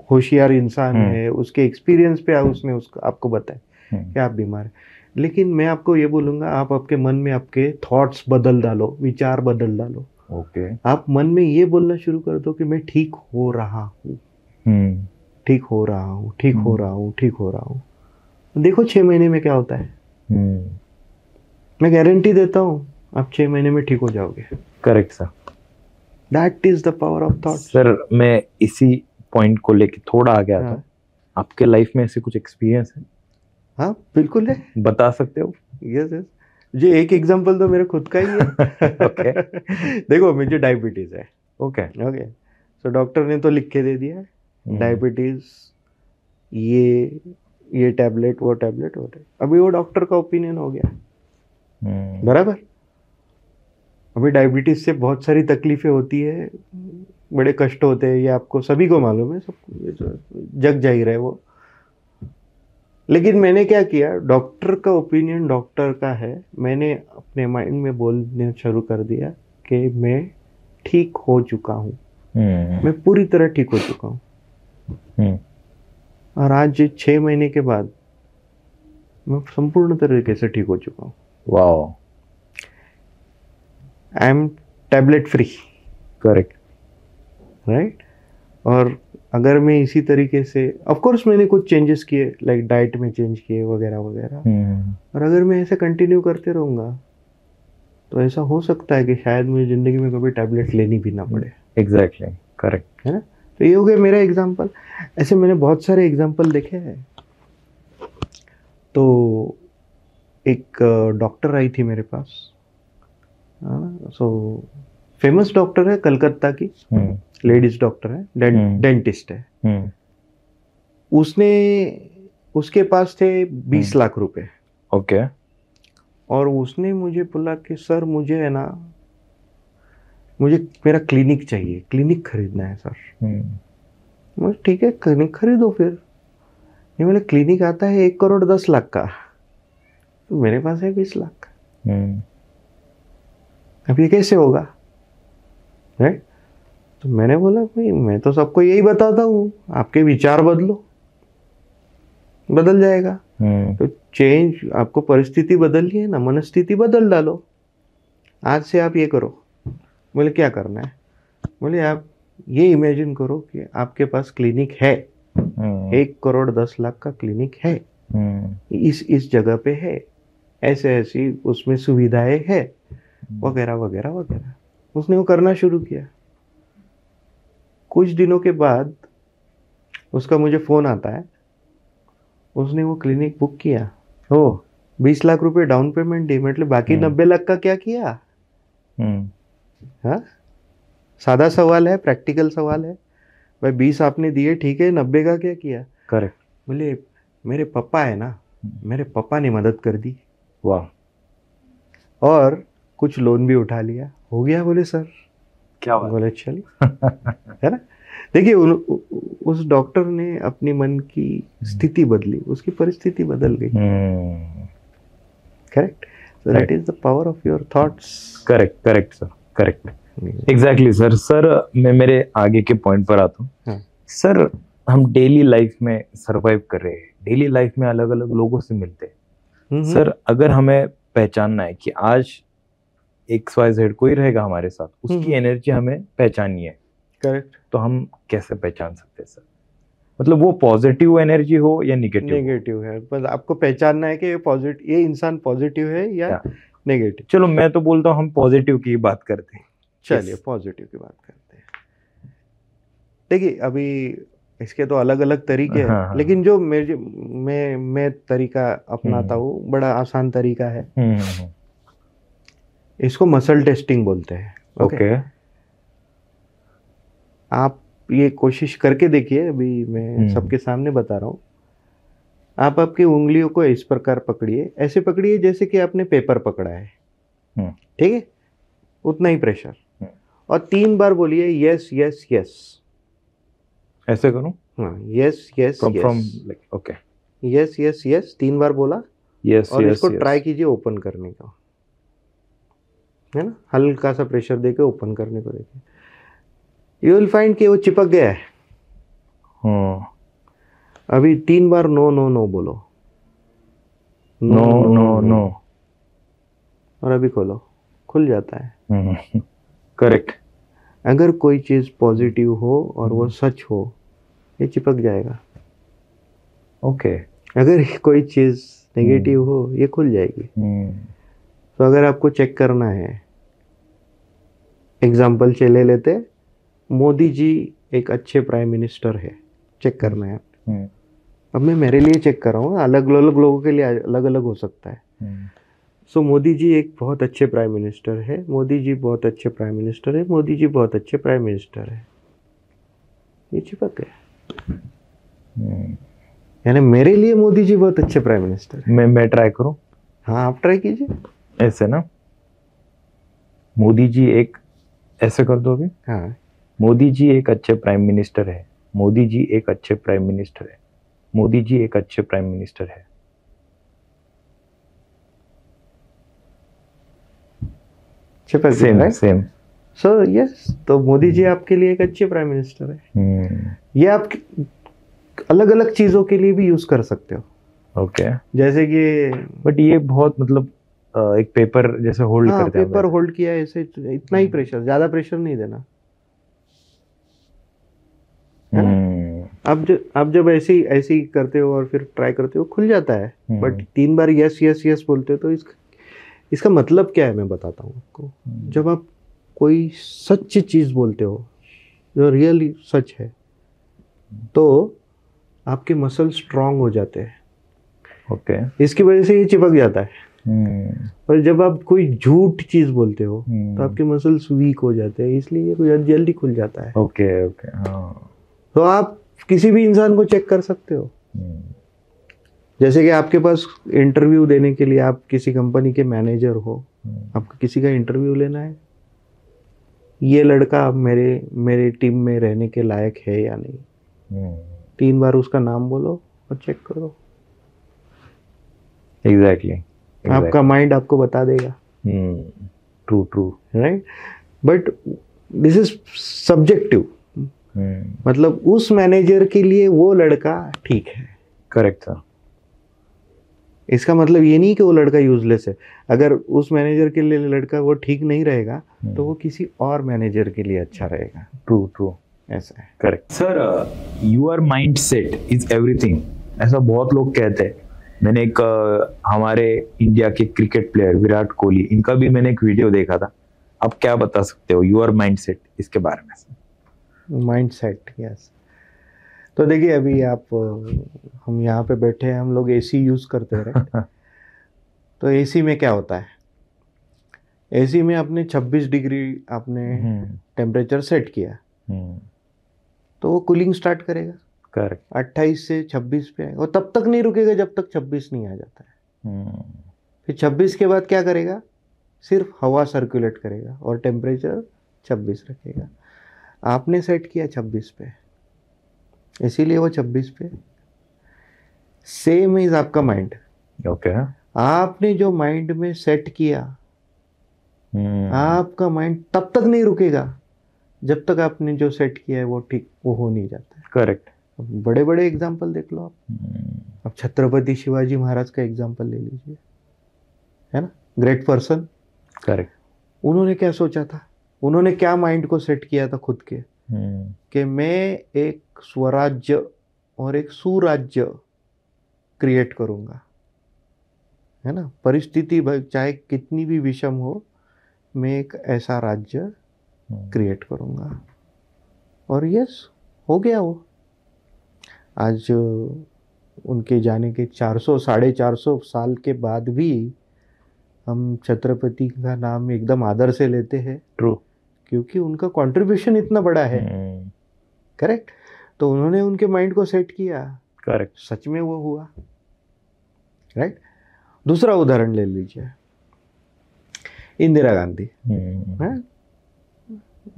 होशियार इंसान है, उसके एक्सपीरियंस पे उसने आपको बताया कि आप बीमार हैं। लेकिन मैं आपको ये बोलूंगा, आप आपके मन में आपके थॉट्स बदल डालो, विचार बदल डालो। ओके। आप मन में ये बोलना शुरू कर दो कि मैं ठीक हो रहा हूँ, ठीक हो रहा हूँ, ठीक हो रहा हूँ, ठीक हो रहा हूँ। देखो 6 महीने में क्या होता है। मैं गारंटी देता हूँ आप 6 महीने में ठीक हो जाओगे। Correct sir. That is the power of thought. Sir, मैं इसी पॉइंट को लेके थोड़ा आगे आता हूँ। आपके लाइफ में ऐसे कुछ एक्सपीरियंस है? हाँ, बिल्कुल है। बता सकते हो? Yes yes. जो एक एग्जांपल तो मेरे खुद का ही है। ओके। देखो, मुझे डायबिटीज है। Okay okay. सो डॉक्टर ने तो लिख के दे दिया है डायबिटीज, ये टैबलेट, वो टैबलेट, वो टैबलेट। अभी वो डॉक्टर का ओपिनियन हो गया, बराबर। अभी डायबिटीज से बहुत सारी तकलीफें होती है, बड़े कष्ट होते हैं, ये आपको सभी को मालूम है, सब जग जाहिर है वो। लेकिन मैंने क्या किया, डॉक्टर का ओपिनियन डॉक्टर का है, मैंने अपने माइंड में बोलने शुरू कर दिया कि मैं ठीक हो चुका हूँ, मैं पूरी तरह ठीक हो चुका हूँ। और आज 6 महीने के बाद मैं संपूर्ण तरीके से ठीक हो चुका हूँ। Wow. I am tablet free. Correct, right. और अगर मैं इसी तरीके से, ऑफ कोर्स मैंने कुछ चेंजेस किए, लाइक डाइट में चेंज किए वगैरह वगैरह, और अगर मैं ऐसे कंटिन्यू करते रहूँगा तो ऐसा हो सकता है कि शायद मुझे ज़िंदगी में कभी टैबलेट लेनी भी ना पड़े। एग्जैक्टली, करेक्ट, है ना। तो ये हो गया मेरा एग्जाम्पल। ऐसे मैंने बहुत सारे एग्जाम्पल देखे हैं। तो एक डॉक्टर आई थी मेरे पास, सो फेमस डॉक्टर है कलकत्ता की, लेडीज डॉक्टर है, डेंटिस्ट है। उसके पास थे 20 लाख रुपए। ओके। और उसने मुझे बोला कि सर, मुझे है ना, मुझे मेरा क्लिनिक चाहिए, क्लिनिक खरीदना है सर। मुझे ठीक है, क्लिनिक खरीदो फिर। ये बोले क्लिनिक आता है 1 करोड़ 10 लाख का, तो मेरे पास है 20 लाख। अब ये कैसे होगा, राइट? तो मैंने बोला भाई, मैं तो सबको यही बताता हूँ, आपके विचार बदलो, बदल जाएगा। तो चेंज, आपको परिस्थिति बदलनी है ना, मनस्थिति बदल डालो। आज से आप ये करो। बोले क्या करना है? बोले आप ये इमेजिन करो कि आपके पास क्लिनिक है, 1 करोड़ 10 लाख का क्लिनिक है, इस जगह पे है, ऐसे ऐसी उसमें सुविधाएं है, वगैरह वगैरह वगैरह। उसने वो करना शुरू किया। कुछ दिनों के बाद उसका मुझे फोन आता है, उसने वो क्लिनिक बुक किया। 20 लाख रुपए डाउन पेमेंट दी, मतलब बाकी 90 लाख का क्या किया? हाँ, सादा सवाल है, प्रैक्टिकल सवाल है भाई। 20 आपने दिए, ठीक है, 90 का क्या किया? करेक्ट। बोले मेरे पापा है ना, मेरे पापा ने मदद कर दी। वाह। और कुछ लोन भी उठा लिया, हो गया। बोले सर क्या बात। बोले चल है ना। देखिए, उस डॉक्टर ने अपने मन की स्थिति बदली, उसकी परिस्थिति बदल गई। Correct. So that is the power of your thoughts. Correct, correct sir, correct, exactly sir. Sir, मैं मेरे आगे के पॉइंट पर आता हूँ। सर, हम डेली लाइफ में सरवाइव कर रहे हैं, डेली लाइफ में अलग अलग लोगों से मिलते हैं। सर अगर हमें पहचानना है कि आज XYZ कोई रहेगा हमारे साथ, उसकी एनर्जी हमें पहचाननी है, करेक्ट, तो हम कैसे पहचान सकते हैं सर? मतलब वो पॉजिटिव एनर्जी हो या नेगेटिव? नेगेटिव है, बस आपको पहचानना है कि ये इंसान पॉजिटिव है या नेगेटिव। चलो मैं तो बोलता हूँ हम पॉजिटिव की बात करते हैं। चलिए पॉजिटिव की बात करते हैं। देखिए अभी इसके तो अलग अलग तरीके हैं, हाँ, हाँ। लेकिन जो मैं तरीका अपनाता हूँ बड़ा आसान तरीका है। इसको मसल टेस्टिंग बोलते हैं। ओके। आप ये कोशिश करके देखिए, अभी मैं सबके सामने बता रहा हूँ। आप आपकी उंगलियों को इस प्रकार पकड़िए, ऐसे पकड़िए जैसे कि आपने पेपर पकड़ा है, ठीक है, उतना ही प्रेशर, और 3 बार बोलिए यस यस यस। ऐसे करूं? हाँ, yes yes from yes, okay, yes yes yes 3 बार बोला। यस और यस इसको ट्राई कीजिए ओपन करने का, है ना, हल्का सा प्रेशर देके ओपन करने को देखिए, यू विल फाइंड कि वो चिपक गया है। अभी 3 बार नो नो नो बोलो, नो नो नो, और अभी खोलो, खुल जाता है। करेक्ट। अगर कोई चीज पॉजिटिव हो और वो सच हो, ये चिपक जाएगा। ओके। अगर कोई चीज नेगेटिव हो, ये खुल जाएगी। तो अगर आपको चेक करना है, एग्जाम्पल ले लेते, मोदी जी एक अच्छे प्राइम मिनिस्टर है, चेक करना है। अब मैं मेरे लिए चेक कर रहा हूँ, अलग अलग लोगों के लिए अलग अलग हो सकता है। सो मोदी जी एक बहुत अच्छे प्राइम मिनिस्टर है, मोदी जी बहुत अच्छे प्राइम मिनिस्टर है, मोदी जी बहुत अच्छे प्राइम मिनिस्टर है, ये चिपक गया। यानी मेरे लिए मोदी जी बहुत अच्छे प्राइम मिनिस्टर है। मैं ट्राई करूं? हाँ, आप ट्राई कीजिए। ऐसे ना, मोदी जी एक, ऐसे कर दो अभी। हाँ, मोदी जी एक अच्छे प्राइम मिनिस्टर है, मोदी जी एक अच्छे प्राइम मिनिस्टर है, मोदी जी एक अच्छे प्राइम मिनिस्टर है। सेम। सो यस, तो मोदी जी आपके लिए एक अच्छे प्राइम मिनिस्टर है। ये आप अलग अलग चीजों के लिए भी यूज कर सकते हो। ओके। जैसे कि बट ये बहुत मतलब एक पेपर जैसे होल्ड करते हैं। पेपर होल्ड किया ऐसे, इतना ही प्रेशर, ज्यादा प्रेशर नहीं देना, है ना। आप जब ऐसे ही करते हो और फिर ट्राई करते हो, खुल जाता है। But 3 bar yes yes yes बोलते हो, तो इसका मतलब क्या है मैं बताता हूँ आपको। जब आप कोई सच्ची चीज बोलते हो जो रियली सच है, तो आपके मसल स्ट्रांग हो जाते हैं। ओके। इसकी वजह से ये चिपक जाता है। और जब आप कोई झूठ चीज बोलते हो, तो आपके मसल्स वीक हो जाते हैं, इसलिए ये जल्दी खुल जाता है। Okay okay. हाँ, तो आप किसी भी इंसान को चेक कर सकते हो। जैसे कि आपके पास इंटरव्यू देने के लिए, आप किसी कंपनी के मैनेजर हो, आपको किसी का इंटरव्यू लेना है, ये लड़का मेरे टीम में रहने के लायक है या नहीं, 3 बार उसका नाम बोलो और चेक करो। एग्जैक्टली। आपका माइंड आपको बता देगा। True, right. But this is subjective, मतलब उस मैनेजर के लिए वो लड़का ठीक है। Correct sir. इसका मतलब ये नहीं कि वो लड़का यूजलेस है। अगर उस मैनेजर के लिए लड़का वो ठीक नहीं रहेगा, तो वो किसी और मैनेजर के लिए अच्छा रहेगा। ट्रू, ऐसा है। Correct sir. Your mind set is everything, ऐसा बहुत लोग कहते हैं। मैंने एक हमारे इंडिया के क्रिकेट प्लेयर विराट कोहली, इनका भी मैंने एक वीडियो देखा था। आप क्या बता सकते हो योर माइंड सेट इसके बारे में? Mind set, yes. तो देखिए अभी हम यहाँ पे बैठे हैं, हम लोग एसी यूज करते हैं, राइट। तो एसी में क्या होता है, एसी में आपने 26 डिग्री आपने टेम्परेचर सेट किया, तो वो कूलिंग स्टार्ट करेगा। करेक्ट। 28 से 26 पे आएगा, और तब तक नहीं रुकेगा जब तक 26 नहीं आ जाता है। फिर 26 के बाद क्या करेगा, सिर्फ हवा सर्कुलेट करेगा और टेम्परेचर 26 रखेगा। आपने सेट किया 26 पे, इसीलिए वो 26 पे। सेम इज आपका माइंड। ओके। आपने जो माइंड में सेट किया, आपका माइंड तब तक नहीं रुकेगा जब तक आपने जो सेट किया है वो ठीक वो हो नहीं जाता है। करेक्ट। बड़े बड़े एग्जाम्पल देख लो आप। अब छत्रपति शिवाजी महाराज का एग्जाम्पल ले लीजिए, है ना, ग्रेट पर्सन। करेक्ट। उन्होंने क्या सोचा था, उन्होंने क्या माइंड को सेट किया था खुद के, कि मैं एक स्वराज्य और एक सुराज्य क्रिएट करूंगा, है ना। परिस्थिति चाहे कितनी भी विषम हो, मैं एक ऐसा राज्य क्रिएट करूंगा। और यस, हो गया वो। आज उनके जाने के 400 450 साल के बाद भी हम छत्रपति का नाम एकदम आदर से लेते हैं। ट्रू। क्योंकि उनका कंट्रीब्यूशन इतना बड़ा है। करेक्ट। तो उन्होंने उनके माइंड को सेट किया। करेक्ट। सच में वो हुआ। राइट। दूसरा उदाहरण ले लीजिए, Indira Gandhi,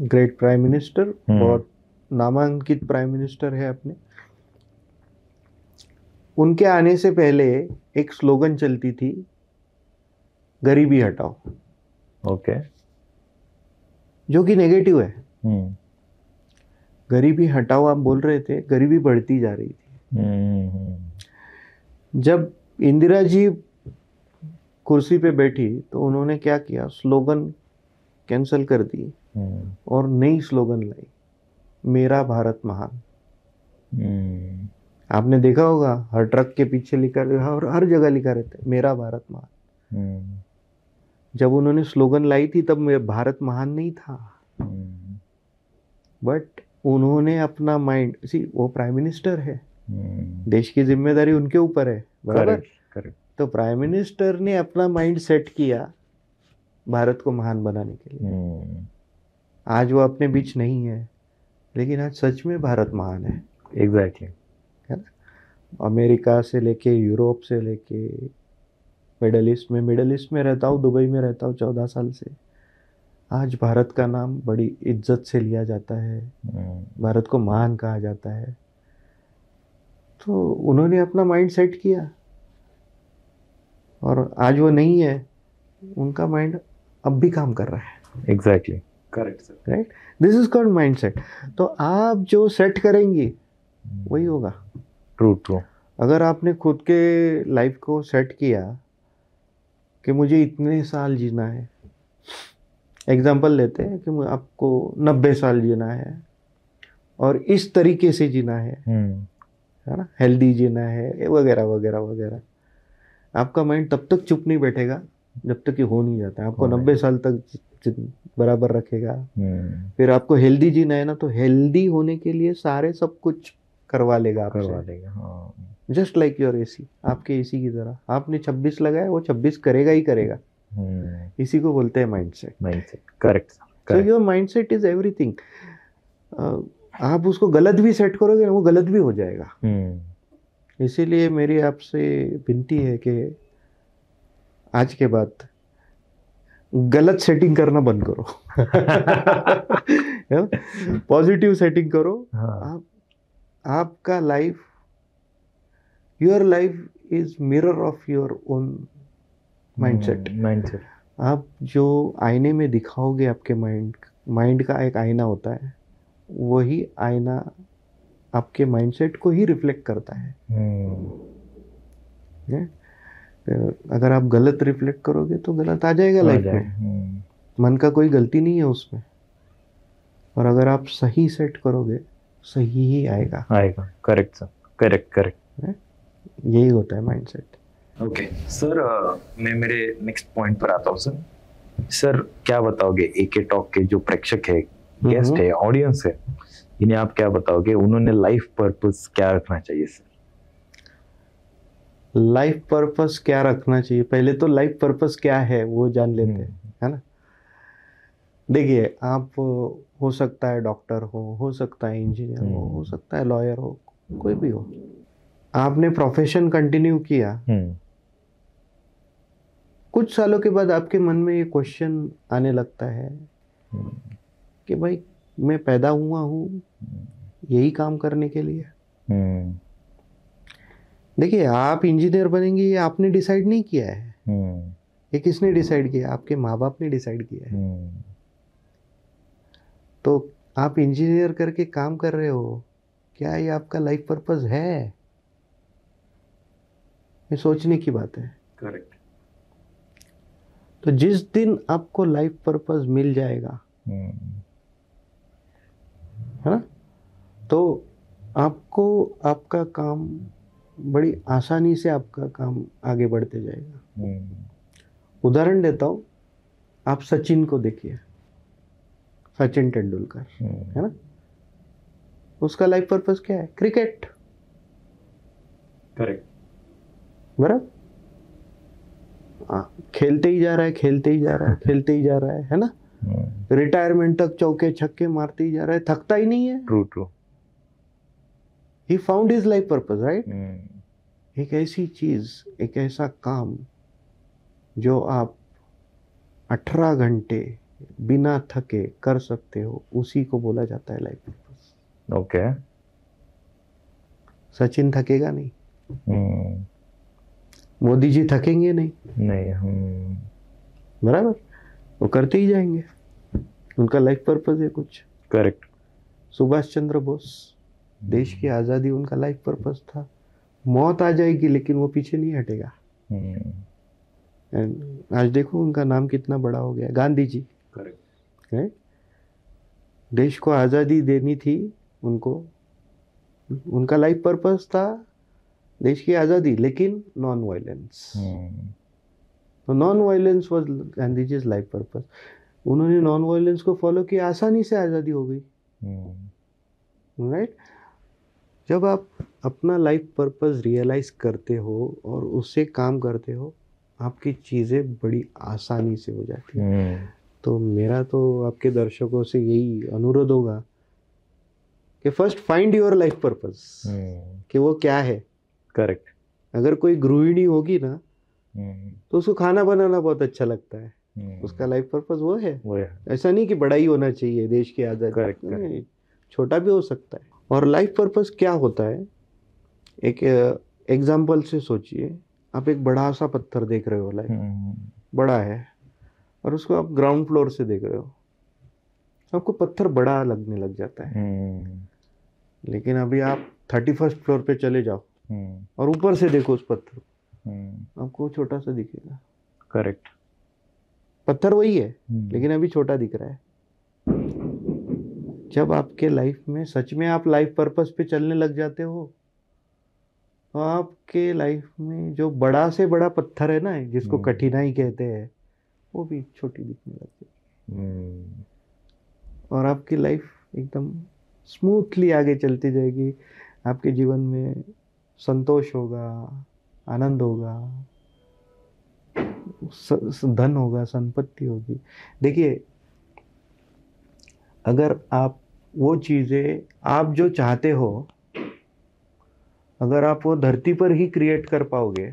great prime minister, बहुत नामांकित प्राइम मिनिस्टर है अपने। उनके आने से पहले एक स्लोगन चलती थी, गरीबी हटाओ। ओके। जो कि नेगेटिव है। गरीबी हटाओ आप बोल रहे थे, गरीबी बढ़ती जा रही थी। जब इंदिरा जी कुर्सी पे बैठी तो उन्होंने क्या किया, स्लोगन कैंसिल कर दी और नई स्लोगन लाई, मेरा भारत महान। आपने देखा होगा हर ट्रक के पीछे लिखा रहा और हर जगह लिखा रहता है, मेरा भारत महान। जब उन्होंने स्लोगन लाई थी तब मेरा भारत महान नहीं था, बट उन्होंने अपना माइंड, वो प्राइम मिनिस्टर है, देश की जिम्मेदारी उनके ऊपर है, बराबर। करेक्ट। तो प्राइम मिनिस्टर ने अपना माइंड सेट किया भारत को महान बनाने के लिए। आज वो अपने बीच नहीं है, लेकिन आज सच में भारत महान है। एग्जैक्टली। है ना। अमेरिका से लेके, यूरोप से लेके, मिडल ईस्ट में रहता हूँ, दुबई में रहता हूँ 14 साल से। आज भारत का नाम बड़ी इज्जत से लिया जाता है, भारत को महान कहा जाता है। तो उन्होंने अपना माइंड सेट किया और आज वो नहीं है, उनका माइंड अब भी काम कर रहा है। Exactly. Correct sir. Right. This is called mind set. तो आप जो सेट करेंगे वही होगा। True true. अगर आपने खुद के लाइफ को सेट किया कि मुझे इतने साल जीना है, एग्जाम्पल लेते हैं कि आपको 90 साल जीना है और इस तरीके से जीना है ना, हेल्दी जीना है, वगैरह वगैरह वगैरह, आपका माइंड तब तक चुप नहीं बैठेगा जब तक ये हो नहीं जाता। आपको 90 साल तक बराबर रखेगा। फिर आपको हेल्दी जीना है ना, तो हेल्दी होने के लिए सारे सब कुछ करवा लेगा आपसे। जस्ट लाइक योर एसी, आपके एसी की तरह। आपने 26 लगाया, वो 26 करेगा ही करेगा। इसी को बोलते हैं mindset. Correct. So your mindset is everything. आप उसको गलत भी सेट करोगे ना, वो गलत भी हो जाएगा। इसीलिए मेरी आपसे विनती है कि आज के बाद गलत सेटिंग करना बंद करो। पॉजिटिव सेटिंग करो। आपका life, your life is mirror of your own mindset. आप जो आईने में दिखाओगे, आपके माइंड का एक आईना होता है, वही आईना आपके माइंडसेट को ही रिफ्लेक्ट करता है। अगर आप गलत रिफ्लेक्ट करोगे तो गलत आ जाएगा लाइफ में। मन का कोई गलती नहीं है उसमें। और अगर आप सही सेट करोगे, सही ही आएगा। Correct sir. करेक्ट। यही होता है माइंडसेट। ओके सर, मैं मेरे नेक्स्ट पॉइंट पर आता हूँ। सर क्या बताओगे, एके टॉक के जो प्रेक्षक है, गेस्ट है, ऑडियंस है, इन्हें आप क्या बताओगे, उन्होंने लाइफ पर्पस क्या रखना चाहिए सर? लाइफ पर्पस क्या रखना चाहिए, पहले तो लाइफ पर्पस क्या है वो जान लेते हैं, है ना। देखिए, आप हो सकता है डॉक्टर हो सकता है इंजीनियर हो सकता है लॉयर हो, कोई भी हो। आपने प्रोफेशन कंटिन्यू किया, कुछ सालों के बाद आपके मन में ये क्वेश्चन आने लगता है कि भाई मैं पैदा हुआ हूँ यही काम करने के लिए। देखिए, आप इंजीनियर बनेंगे ये आपने डिसाइड नहीं किया है। ये किसने डिसाइड किया? आपके माँ बाप ने डिसाइड किया है। तो आप इंजीनियर करके काम कर रहे हो, क्या ये आपका लाइफ पर्पस है? ये सोचने की बात है। करेक्ट। तो जिस दिन आपको लाइफ पर्पस मिल जाएगा, है ना, तो आपको आपका काम बड़ी आसानी से आपका काम आगे बढ़ते जाएगा। उदाहरण देता हूँ, आप सचिन को देखिए, सचिन तेंदुलकर, है ना, उसका लाइफ पर्पस क्या है? क्रिकेट। करेक्ट। बराबर, खेलते ही जा रहा है, खेलते ही जा रहा है, खेलते ही जा रहा है ना, रिटायरमेंट तक चौके छक्के मारते ही जा रहा है, थकता ही नहीं है। True true. He found his life purpose, right. एक ऐसी चीज, एक ऐसा काम जो आप 18 घंटे बिना थके कर सकते हो, उसी को बोला जाता है लाइफ पर्पस। ओके। सचिन थकेगा नहीं, मोदी जी थकेंगे नहीं, नहीं। बराबर, वो करते ही जाएंगे, उनका लाइफ पर्पस है कुछ। करेक्ट। सुभाष चंद्र बोस, देश की आज़ादी उनका लाइफ पर्पस था। मौत आ जाएगी लेकिन वो पीछे नहीं हटेगा। एंड आज देखो उनका नाम कितना बड़ा हो गया, गांधी जी। करेक्ट। है, देश को आज़ादी देनी थी उनको, उनका लाइफ पर्पस था देश की आज़ादी, लेकिन नॉन वायलेंस। तो non violence was Gandhi ji life purpose. उन्होंने नॉन वायलेंस को फॉलो किया, आसानी से आज़ादी हो गई, राइट। जब आप अपना लाइफ पर्पस रियलाइज करते हो और उससे काम करते हो, आपकी चीज़ें बड़ी आसानी से हो जाती हैं। तो मेरा तो आपके दर्शकों से यही अनुरोध होगा कि first find your life purpose, कि वो क्या है। करेक्ट। अगर कोई गृहिणी होगी ना, तो उसको खाना बनाना बहुत अच्छा लगता है, उसका लाइफ पर्पस वो है। ऐसा नहीं कि बड़ा ही होना चाहिए देश की आज़ादी, छोटा भी हो सकता है। और लाइफ पर्पस क्या होता है, एक एग्जाम्पल से सोचिए, आप एक बड़ा सा पत्थर देख रहे हो, लाइफ बड़ा है, और उसको आप ग्राउंड फ्लोर से देख रहे हो, आपको पत्थर बड़ा लगने लग जाता है। लेकिन अभी आप 31st फ्लोर पे चले जाओ और ऊपर से देखो उस पत्थर को, आपको छोटा सा दिखेगा। करेक्ट। पत्थर वही है लेकिन अभी छोटा दिख रहा है। जब आपके लाइफ में सच में आप लाइफ पर्पस पे चलने लग जाते हो, तो आपके लाइफ में जो बड़ा से बड़ा पत्थर है ना, जिसको कठिनाई कहते हैं, वो भी छोटी दिखने लगती है। और आपकी लाइफ एकदम स्मूथली आगे चलती जाएगी। आपके जीवन में संतोष होगा, आनंद होगा, धन होगा, संपत्ति होगी। देखिए, अगर आप वो चीज़ें आप जो चाहते हो, अगर आप वो धरती पर ही क्रिएट कर पाओगे,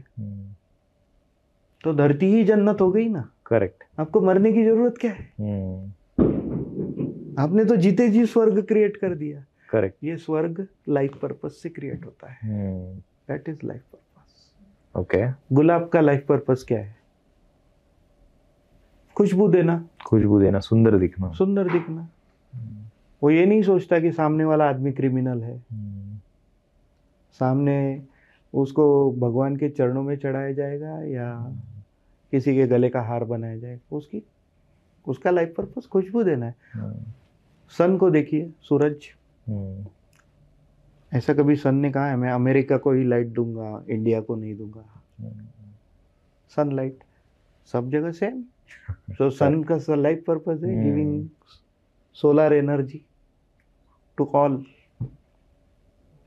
तो धरती ही जन्नत हो गई ना। करेक्ट। आपको मरने की जरूरत क्या है? आपने तो जीते जी स्वर्ग क्रिएट कर दिया। करेक्ट। ये स्वर्ग लाइफ पर्पस से क्रिएट होता है। That is life purpose. Okay. गुलाब का लाइफ पर्पस क्या है? खुशबू देना। खुशबू देना, सुंदर दिखना। सुंदर दिखना। वो ये नहीं सोचता कि सामने वाला आदमी क्रिमिनल है, सामने उसको भगवान के चरणों में चढ़ाया जाएगा या किसी के गले का हार बनाया जाएगा। उसका लाइफ पर्पस खुशबू देना है। सन को देखिए, सूरज। ऐसा कभी सन ने कहा है मैं अमेरिका को ही लाइट दूंगा, इंडिया को नहीं दूंगा? सनलाइट सब जगह सेम। सो सन का लाइफ पर्पस है giving solar energy to all,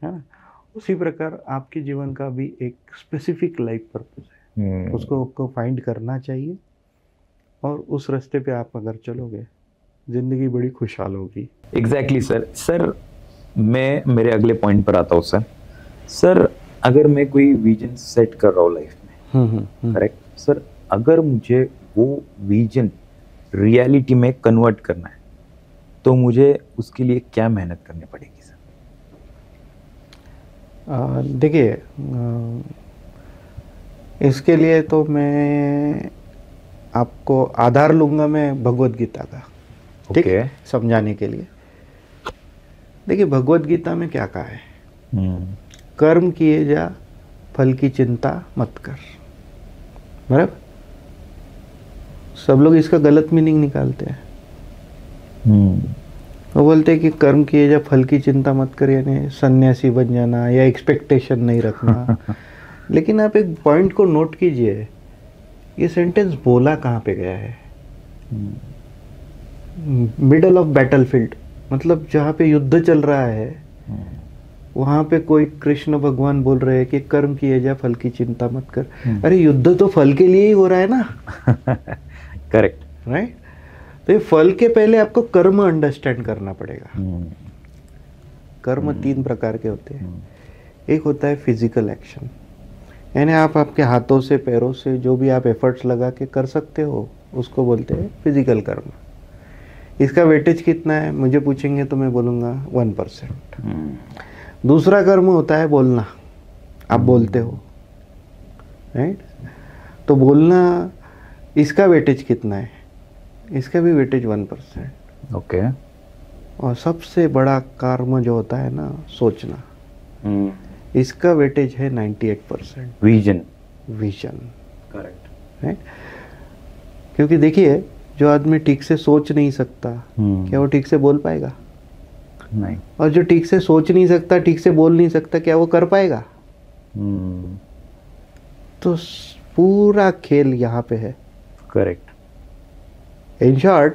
है ना। उसी प्रकार आपके जीवन का भी एक स्पेसिफिक लाइफ पर्पस है। उसको आपको फाइंड करना चाहिए और उस रास्ते पे आप अगर चलोगे, जिंदगी बड़ी खुशहाल होगी। एग्जैक्टली सर, मैं मेरे अगले पॉइंट पर आता हूँ सर, अगर मैं कोई विजन सेट कर रहा हूँ लाइफ में, करेक्ट सर, अगर मुझे वो विजन रियलिटी में कन्वर्ट करना है, तो मुझे उसके लिए क्या मेहनत करनी पड़ेगी सर? देखिए, इसके लिए तो मैं आपको आधार लूंगा मैं भगवत गीता का, ठीक है, समझाने के लिए। देखिए भगवत गीता में क्या कहा है, कर्म किए जा, फल की चिंता मत कर। बराबर, सब लोग इसका गलत मीनिंग निकालते हैं। वो बोलते हैं कि कर्म किए जा, फल की चिंता मत कर, यानी सन्यासी बन जाना या एक्सपेक्टेशन नहीं रखना। लेकिन आप एक पॉइंट को नोट कीजिए, ये सेंटेंस बोला कहाँ पे गया है? मिडल ऑफ बैटलफील्ड, मतलब जहाँ पे युद्ध चल रहा है वहाँ पे कोई कृष्ण भगवान बोल रहे हैं कि कर्म किए जा, फल की चिंता मत कर। अरे युद्ध तो फल के लिए ही हो रहा है ना। Correct, right. तो ये फल के पहले आपको कर्म अंडरस्टैंड करना पड़ेगा। कर्म 3 प्रकार के होते हैं। एक होता है फिजिकल एक्शन, यानी आप आपके हाथों से पैरों से जो भी आप एफर्ट्स लगा के कर सकते हो उसको बोलते हैं फिजिकल कर्म। इसका वेटेज कितना है मुझे पूछेंगे तो मैं बोलूँगा 1%। दूसरा कर्म होता है बोलना, आप बोलते हो, राइट। तो बोलना, इसका वेटेज कितना है? इसका भी वेटेज 1%। ओके। और सबसे बड़ा कर्म जो होता है ना, सोचना, इसका वेटेज है 98%। विजन। Correct, right. क्योंकि देखिए जो आदमी ठीक से सोच नहीं सकता, क्या वो ठीक से बोल पाएगा? नहीं। और जो ठीक से सोच नहीं सकता, ठीक से बोल नहीं सकता, क्या वो कर पाएगा? तो पूरा खेल यहाँ पे है। करेक्ट। इन शॉर्ट,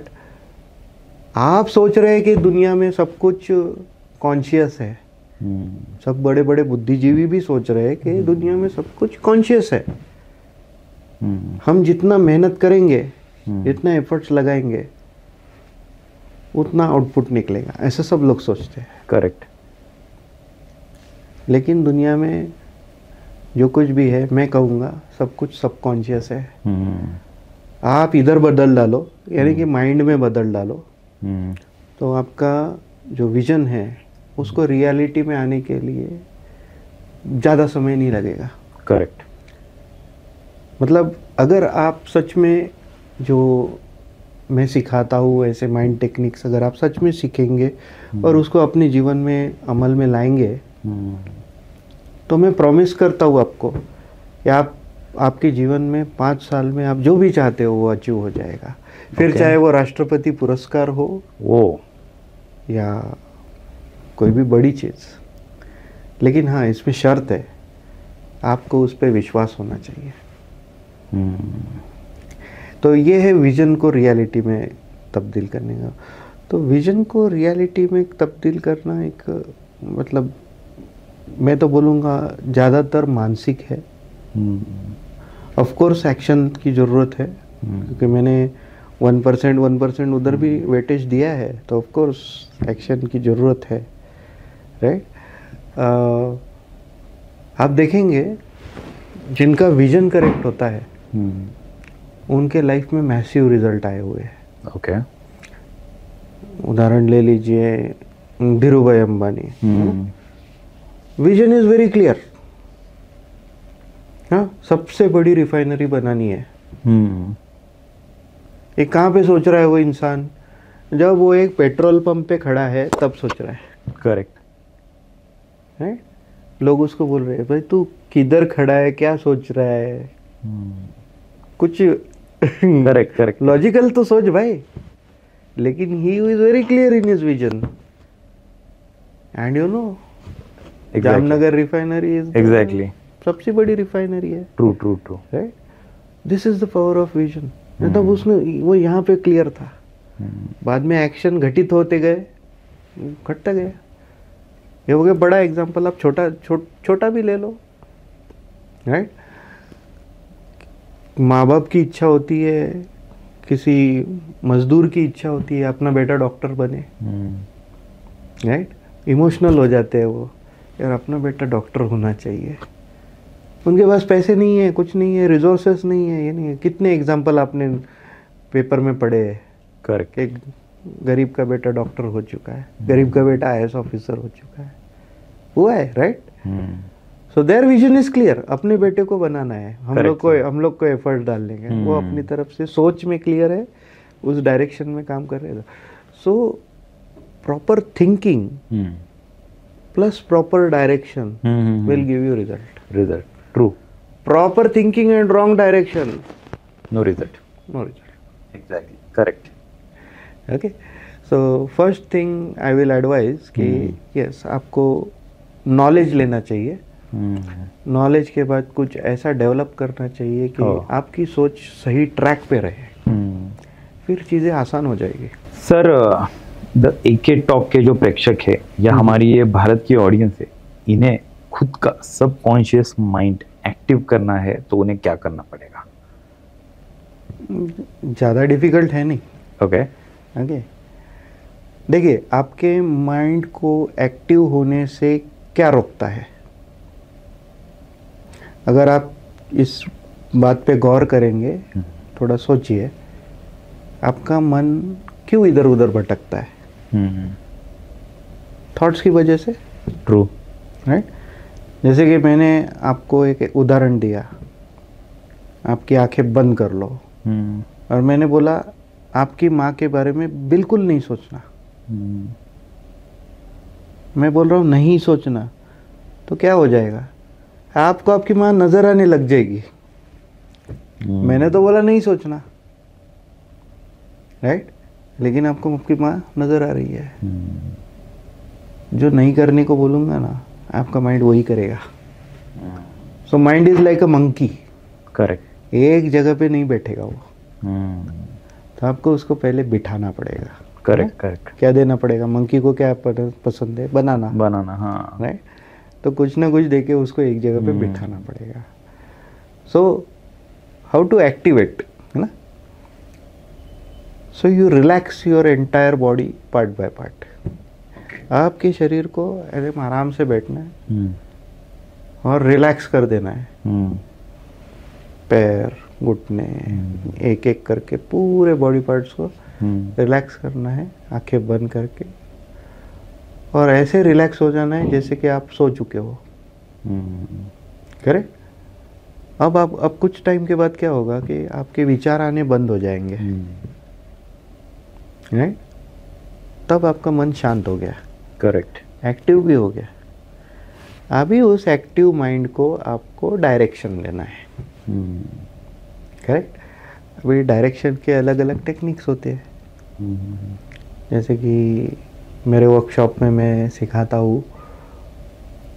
आप सोच रहे हैं कि दुनिया में सब कुछ कॉन्शियस है। सब बड़े बड़े बुद्धिजीवी भी सोच रहे हैं कि दुनिया में सब कुछ कॉन्शियस है। हम जितना मेहनत करेंगे, जितना एफर्ट्स लगाएंगे, उतना आउटपुट निकलेगा, ऐसा सब लोग सोचते हैं। करेक्ट। लेकिन दुनिया में जो कुछ भी है, मैं कहूँगा सब कुछ सबकॉन्शियस है। आप इधर बदल डालो, यानी कि माइंड में बदल डालो, तो आपका जो विजन है उसको रियलिटी में आने के लिए ज़्यादा समय नहीं लगेगा। करेक्ट। मतलब अगर आप सच में जो मैं सिखाता हूँ ऐसे माइंड टेक्निक्स अगर आप सच में सीखेंगे और उसको अपने जीवन में अमल में लाएंगे, तो मैं प्रॉमिस करता हूँ आपको कि आपके जीवन में 5 साल में आप जो भी चाहते हो वो अचीव हो जाएगा। फिर चाहे वो राष्ट्रपति पुरस्कार हो या कोई भी बड़ी चीज़। लेकिन हाँ, इसमें शर्त है, आपको उस पर विश्वास होना चाहिए। तो ये है विजन को रियलिटी में तब्दील करने का। तो विजन को रियलिटी में तब्दील करना एक, मतलब मैं तो बोलूँगा ज़्यादातर मानसिक है। ऑफ कोर्स एक्शन की ज़रूरत है, क्योंकि मैंने 1% उधर भी वेटेज दिया है, तो ऑफ कोर्स एक्शन की ज़रूरत है, राइट। आप देखेंगे जिनका विजन करेक्ट होता है उनके लाइफ में मैसिव रिजल्ट आए हुए हैं। ओके। उदाहरण ले लीजिए धीरू भाई Ambani. Vision is very clear. हाँ, सबसे बड़ी रिफाइनरी बनानी है। ये कहाँ पे सोच रहा है वो इंसान? जब वो एक पेट्रोल पंप पे खड़ा है तब सोच रहा है। करेक्ट है। लोग उसको बोल रहे हैं, भाई तू किधर खड़ा है, क्या सोच रहा है, कुछ करेक्ट लॉजिकल तो सोच भाई। लेकिन he is very clear in his vision. And you know, Jamnagar refinery is exactly सबसे बड़ी रिफाइनरी है। True right. This is the power of vision. मतलब उसने वो यहाँ पे क्लियर था। बाद में एक्शन घटित होते गए, घटता गया। ये हो गया बड़ा एग्जांपल। आप छोटा भी ले लो, राइट। माँ बाप की इच्छा होती है, किसी मजदूर की इच्छा होती है अपना बेटा डॉक्टर बने, राइट। इमोशनल हो जाते हैं वो, यार अपना बेटा डॉक्टर होना चाहिए। उनके पास पैसे नहीं है, कुछ नहीं है, रिसोर्सेस नहीं है, ये नहीं है। कितने एग्जांपल आपने पेपर में पढ़े हैं? करेक्ट। एक गरीब का बेटा डॉक्टर हो चुका है, गरीब का बेटा IAS ऑफिसर हो चुका है, हुआ है, right. So their vision is clear. अपने बेटे को बनाना है, हम लोग को एफर्ट डाल लेंगे। वो अपनी तरफ से सोच में क्लियर है, उस डायरेक्शन में काम कर रहे हैं। सो proper thinking plus proper direction will give you result. True. Proper thinking and wrong direction, No result. no result. Exactly. Correct. Okay. So first thing I will advise कि yes आपको knowledge लेना चाहिए. Knowledge के बाद कुछ ऐसा develop करना चाहिए कि आपकी सोच सही ट्रैक पे रहे, फिर चीज़ें आसान हो जाएगी. सर द एके टॉक के जो प्रेक्षक है या हमारी ये भारत की ऑडियंस है, इन्हें खुद का सबकॉन्शियस माइंड एक्टिव करना है तो उन्हें क्या करना पड़ेगा? ज़्यादा डिफिकल्ट है नहीं. ओके. ओके. देखिए आपके माइंड को एक्टिव होने से क्या रोकता है. अगर आप इस बात पे गौर करेंगे, थोड़ा सोचिए, आपका मन क्यों इधर उधर भटकता है? थॉट्स की वजह से. ट्रू. राइट. जैसे कि मैंने आपको एक उदाहरण दिया, आपकी आंखें बंद कर लो, और मैंने बोला आपकी माँ के बारे में बिल्कुल नहीं सोचना. मैं बोल रहा हूँ नहीं सोचना, तो क्या हो जाएगा? आपको आपकी माँ नजर आने लग जाएगी. मैंने तो बोला नहीं सोचना, राइट, लेकिन आपको आपकी माँ नजर आ रही है. जो नहीं करने को बोलूँगा ना, आपका माइंड वही करेगा. So mind is like a monkey. Correct. एक जगह पे नहीं बैठेगा वो. तो आपको उसको पहले बिठाना पड़ेगा. करेक्ट. करेक्ट. क्या देना पड़ेगा? मंकी को क्या पसंद है? बनाना. बनाना. हाँ. राइट. तो कुछ ना कुछ देके उसको एक जगह पे बिठाना पड़ेगा. सो हाउ टू एक्टिवेट, है ना? So you relax your entire body part by part. आपके शरीर को एकदम आराम से बैठना है और रिलैक्स कर देना है. पैर, घुटने, एक एक करके पूरे बॉडी पार्ट्स को रिलैक्स करना है, आंखें बंद करके, और ऐसे रिलैक्स हो जाना है जैसे कि आप सो चुके हो. करेक्ट. अब कुछ टाइम के बाद क्या होगा कि आपके विचार आने बंद हो जाएंगे. राइट. तब आपका मन शांत हो गया. करेक्ट. एक्टिव भी हो गया. अभी उस एक्टिव माइंड को आपको डायरेक्शन देना है. करेक्ट. अभी डायरेक्शन के अलग अलग टेक्निक्स होते हैं. जैसे कि मेरे वर्कशॉप में मैं सिखाता हूँ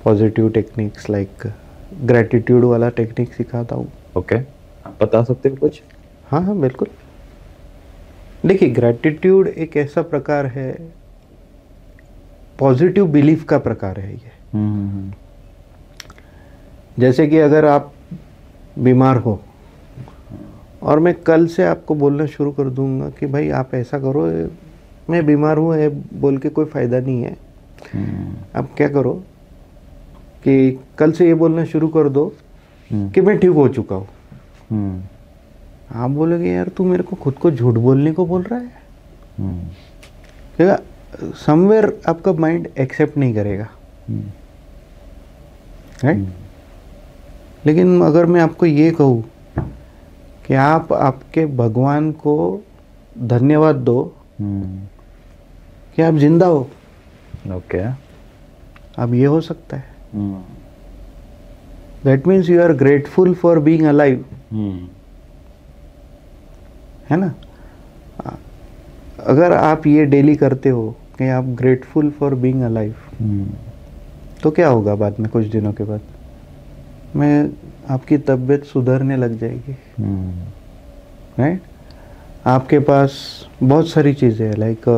पॉजिटिव टेक्निक्स, लाइक ग्रैटिट्यूड वाला टेक्निक सिखाता हूँ. ओके. आप बता सकते हो कुछ? हाँ हाँ बिल्कुल. देखिए ग्रैटिट्यूड एक ऐसा प्रकार है, पॉजिटिव बिलीफ का प्रकार है ये. जैसे कि अगर आप बीमार हो और मैं कल से आपको बोलना शुरू कर दूंगा कि भाई आप ऐसा करो, मैं बीमार हूँ है बोल के कोई फ़ायदा नहीं है. आप क्या करो कि कल से ये बोलना शुरू कर दो कि मैं ठीक हो चुका हूँ. आप बोलोगे यार तू मेरे को खुद को झूठ बोलने को बोल रहा है. समवेयर आपका माइंड एक्सेप्ट नहीं करेगा. राइट. लेकिन अगर मैं आपको ये कहूँ कि आप आपके भगवान को धन्यवाद दो कि आप जिंदा हो. ओके. अब ये हो सकता है. That means you are grateful for being alive. है ना? अगर आप ये डेली करते हो कि आप ग्रेटफुल फॉर बीइंग अलाइव, तो क्या होगा बाद में कुछ दिनों के बाद में आपकी तबीयत सुधरने लग जाएगी. राइट. आपके पास बहुत सारी चीज़ें हैं, लाइक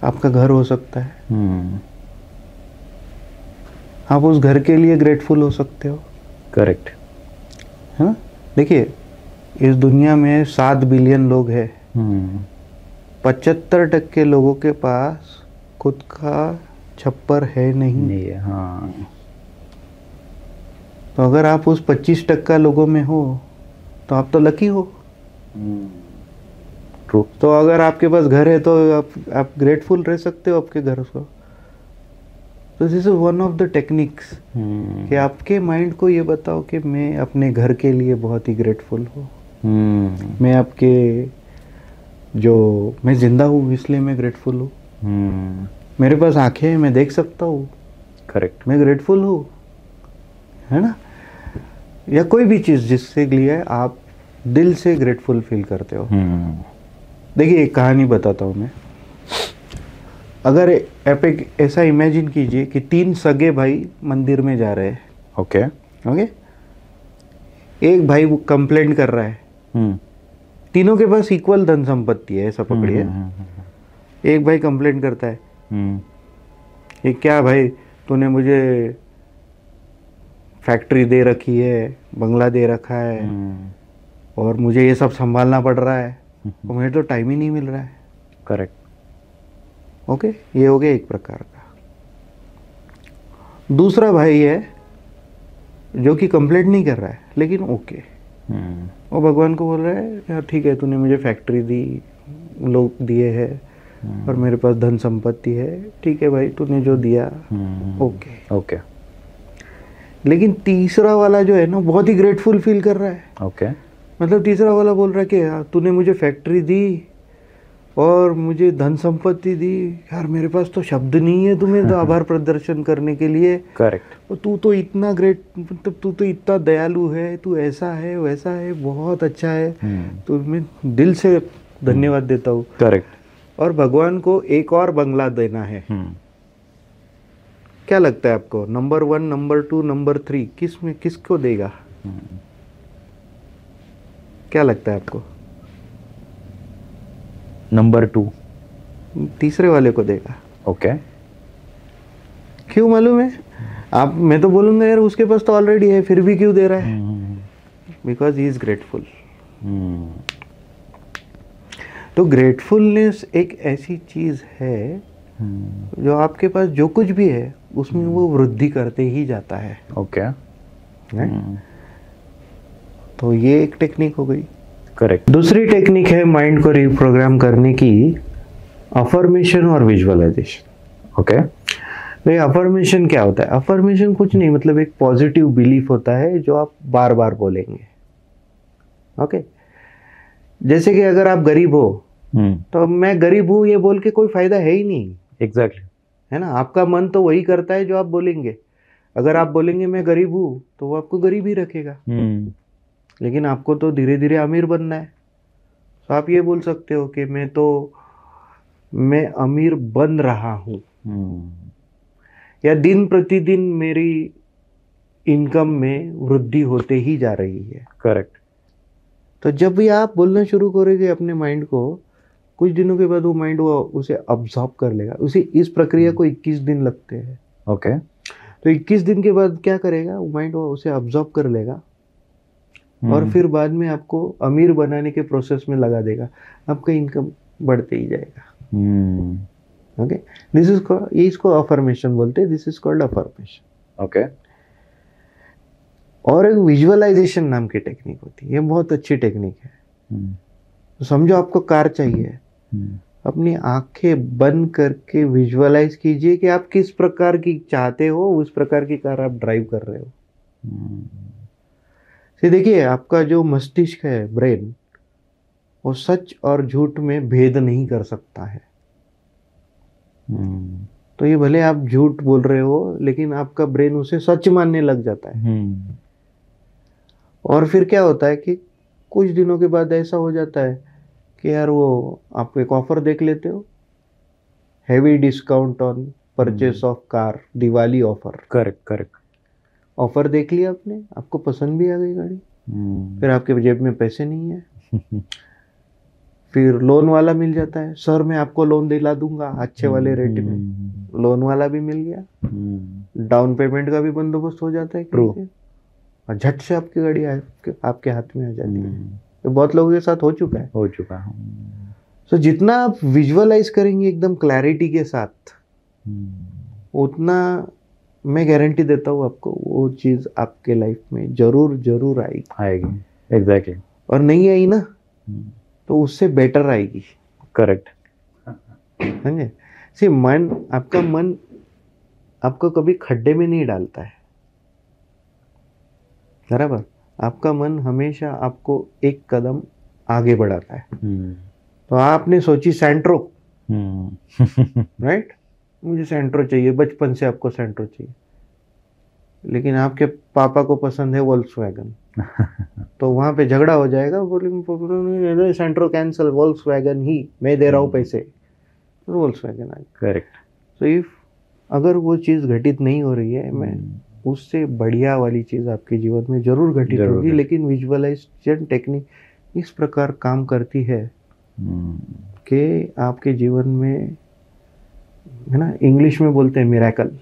आपका घर हो सकता है. आप उस घर के लिए ग्रेटफुल हो सकते हो. करेक्ट. है ना? देखिए इस दुनिया में 7 बिलियन लोग हैं. 75% लोगों के पास खुद का छप्पर है नहीं है. हाँ. तो अगर आप उस 25% लोगों में हो तो आप तो लकी हो. ट्रू. तो अगर आपके पास घर है तो आप ग्रेटफुल रह सकते हो आपके घर को. तो this is one of the techniques कि आपके माइंड को ये बताओ कि मैं अपने घर के लिए बहुत ही ग्रेटफुल हूँ. मैं आपके जो मैं जिंदा हूँ इसलिए मैं ग्रेटफुल हूँ। मेरे पास आंखें हैं, मैं देख सकता हूँ, करेक्ट। मैं ग्रेटफुल हूँ, है ना। या कोई भी चीज़ जिससे लिए आप दिल से ग्रेटफुल फील करते हो। देखिए एक कहानी बताता हूँ मैं। अगर आप एक ऐसा इमेजिन कीजिए कि 3 सगे भाई मंदिर में जा रहे हैं। ओके। ओके, एक भाई वो कंप्लेंट कर रहा है। तीनों के पास इक्वल धन संपत्ति है, ऐसा पकड़िए। एक भाई कंप्लेंट करता है कि क्या भाई तूने मुझे फैक्ट्री दे रखी है, बंगला दे रखा है, और मुझे ये सब संभालना पड़ रहा है, और मुझे तो टाइम ही नहीं मिल रहा है। करेक्ट। ओके, ये हो गया एक प्रकार का। दूसरा भाई है जो कि कंप्लेंट नहीं कर रहा है, लेकिन ओके, वो भगवान को बोल रहा है यार ठीक है, तूने मुझे फैक्ट्री दी, लोग दिए है, और मेरे पास धन संपत्ति है, ठीक है भाई तूने जो दिया ओके ओके। लेकिन तीसरा वाला जो है ना बहुत ही ग्रेटफुल फील कर रहा है। ओके। मतलब तीसरा वाला बोल रहा है कि यार तूने मुझे फैक्ट्री दी और मुझे धन संपत्ति दी, यार मेरे पास तो शब्द नहीं है तुम्हें तो आभार प्रदर्शन करने के लिए। करेक्ट। तू तो इतना ग्रेट, मतलब तू तो इतना दयालु है, तू ऐसा है वैसा है, बहुत अच्छा है, तो मैं दिल से धन्यवाद देता हूँ। करेक्ट। और भगवान को एक और बंगला देना है। क्या लगता है आपको, नंबर 1, नंबर 2, नंबर 3 किस में किसको देगा? क्या लगता है आपको? नंबर 2 तीसरे वाले को देगा। ओके। क्यों मालूम है? आप, मैं तो बोलूंगा यार उसके पास तो ऑलरेडी है, फिर भी क्यों दे रहा है? Because he is grateful. तो ग्रेटफुलनेस एक ऐसी चीज है जो आपके पास जो कुछ भी है उसमें वो वृद्धि करते ही जाता है। ओके। तो ये एक टेक्निक हो गई। करेक्ट। दूसरी टेक्निक है माइंड को रिप्रोग्राम करने की, अफर्मेशन और विजुअलाइजेशन। ओके। तो ये अफर्मेशन क्या होता है? अफर्मेशन कुछ नहीं, मतलब एक पॉजिटिव बिलीफ होता है जो आप बार बार बोलेंगे। ओके, जैसे कि अगर आप गरीब हो तो मैं गरीब हूं ये बोल के कोई फायदा है ही नहीं। एग्जैक्टली। है ना, आपका मन तो वही करता है जो आप बोलेंगे। अगर आप बोलेंगे मैं गरीब हूं तो वो आपको गरीब ही रखेगा। लेकिन आपको तो धीरे धीरे अमीर बनना है, तो आप ये बोल सकते हो कि मैं अमीर बन रहा हूं, या दिन प्रतिदिन मेरी इनकम में वृद्धि होते ही जा रही है। करेक्ट। तो जब भी आप बोलना शुरू करोगे अपने माइंड को, कुछ दिनों के बाद वो माइंड वो उसे अब्सॉर्ब कर लेगा। उसे इस प्रक्रिया को 21 दिन लगते हैं। ओके। तो 21 दिन के बाद क्या करेगा वो माइंड, वो उसे अब्सॉर्ब कर लेगा और फिर बाद में आपको अमीर बनाने के प्रोसेस में लगा देगा। आपका इनकम बढ़ते ही जाएगा। ओके, दिस इज, ये इसको अफर्मेशन बोलते हैं। This is called affirmation. Okay. और एक विजुअलाइजेशन नाम की टेक्निक होती है, ये बहुत अच्छी टेक्निक है। तो समझो आपको कार चाहिए, अपनी आंखें बंद करके विजुअलाइज कीजिए कि आप किस प्रकार की चाहते हो, उस प्रकार की कार आप ड्राइव कर रहे हो। देखिए आपका जो मस्तिष्क है, ब्रेन, वो सच और झूठ में भेद नहीं कर सकता है। तो ये भले आप झूठ बोल रहे हो लेकिन आपका ब्रेन उसे सच मानने लग जाता है। और फिर क्या होता है कि कुछ दिनों के बाद ऐसा हो जाता है कि यार वो आप एक ऑफर देख लेते हो, heavy discount on purchase of car, Diwali offer. Correct. Correct. Offer देख लिया आपने, आपको पसंद भी आ गई गाड़ी, फिर आपके जेब में पैसे नहीं है, फिर लोन वाला मिल जाता है, सर मैं आपको लोन दिला दूंगा अच्छे वाले रेट में। लोन वाला भी मिल गया, डाउन पेमेंट का भी बंदोबस्त हो जाता है कहीं से, और झट से आपकी गाड़ी आपके हाथ में आ जाती है। तो बहुत लोगों के साथ हो चुका है। तो जितना आप विजुअलाइज करेंगे एकदम क्लैरिटी के साथ, उतना मैं गारंटी देता हूँ आपको वो चीज आपके लाइफ में जरूर आएगी। एग्जैक्टली। और नहीं आई ना तो उससे बेटर आएगी। करेक्ट। समझे? सी मन, आपका मन आपको कभी खड्डे में नहीं डालता है, बराबर। आपका मन हमेशा आपको एक कदम आगे बढ़ाता है। तो आपने सोची सेंट्रो, राइट, मुझे सेंट्रो चाहिए, बचपन से आपको सेंट्रो चाहिए, लेकिन आपके पापा को पसंद है वोल्क्सवैगन, तो वहां पे झगड़ा हो जाएगा, बोलेंगे सेंट्रो कैंसिल, वोल्क्सवैगन ही, मैं दे रहा हूँ पैसे, वोल्क्सवैगन आ। करेक्ट। तो इफ अगर वो चीज़ घटित नहीं हो रही है, मैं उससे बढ़िया वाली चीज़ आपके जीवन में जरूर घटित होगी, लेकिन विजुअलाइजेशन टेक्निक इस प्रकार काम करती है कि आपके जीवन में, है ना, इंग्लिश में बोलते हैं मिरेकल।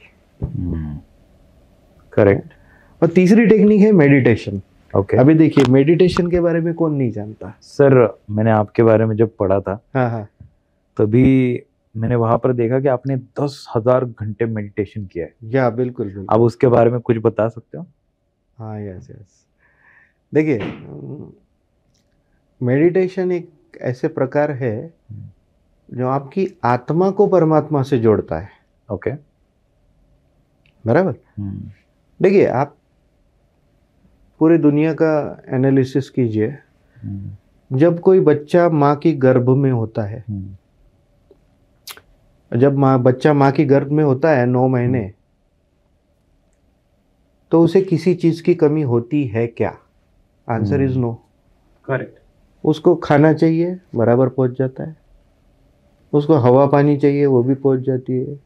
करेक्ट। और तीसरी टेक्निक है मेडिटेशन। ओके। अभी देखिए, मेडिटेशन के बारे में कौन नहीं जानता। सर मैंने आपके बारे में जब पढ़ा था, हाँ हाँ, तभी मैंने वहां पर देखा कि आपने 10,000 घंटे मेडिटेशन किया है। या बिल्कुल बिल्कुल। आप उसके बारे में कुछ बता सकते हो? हाँ, यस यस। देखिए, मेडिटेशन एक ऐसे प्रकार है जो आपकी आत्मा को परमात्मा से जोड़ता है। ओके। बराबर। देखिए, आप पूरी दुनिया का एनालिसिस कीजिए। जब कोई बच्चा माँ की गर्भ में होता है, जब बच्चा माँ की गर्भ में होता है 9 महीने, तो उसे किसी चीज की कमी होती है क्या? Answer is no. करेक्ट। उसको खाना चाहिए, बराबर पहुंच जाता है। उसको हवा पानी चाहिए, वो भी पहुंच जाती है।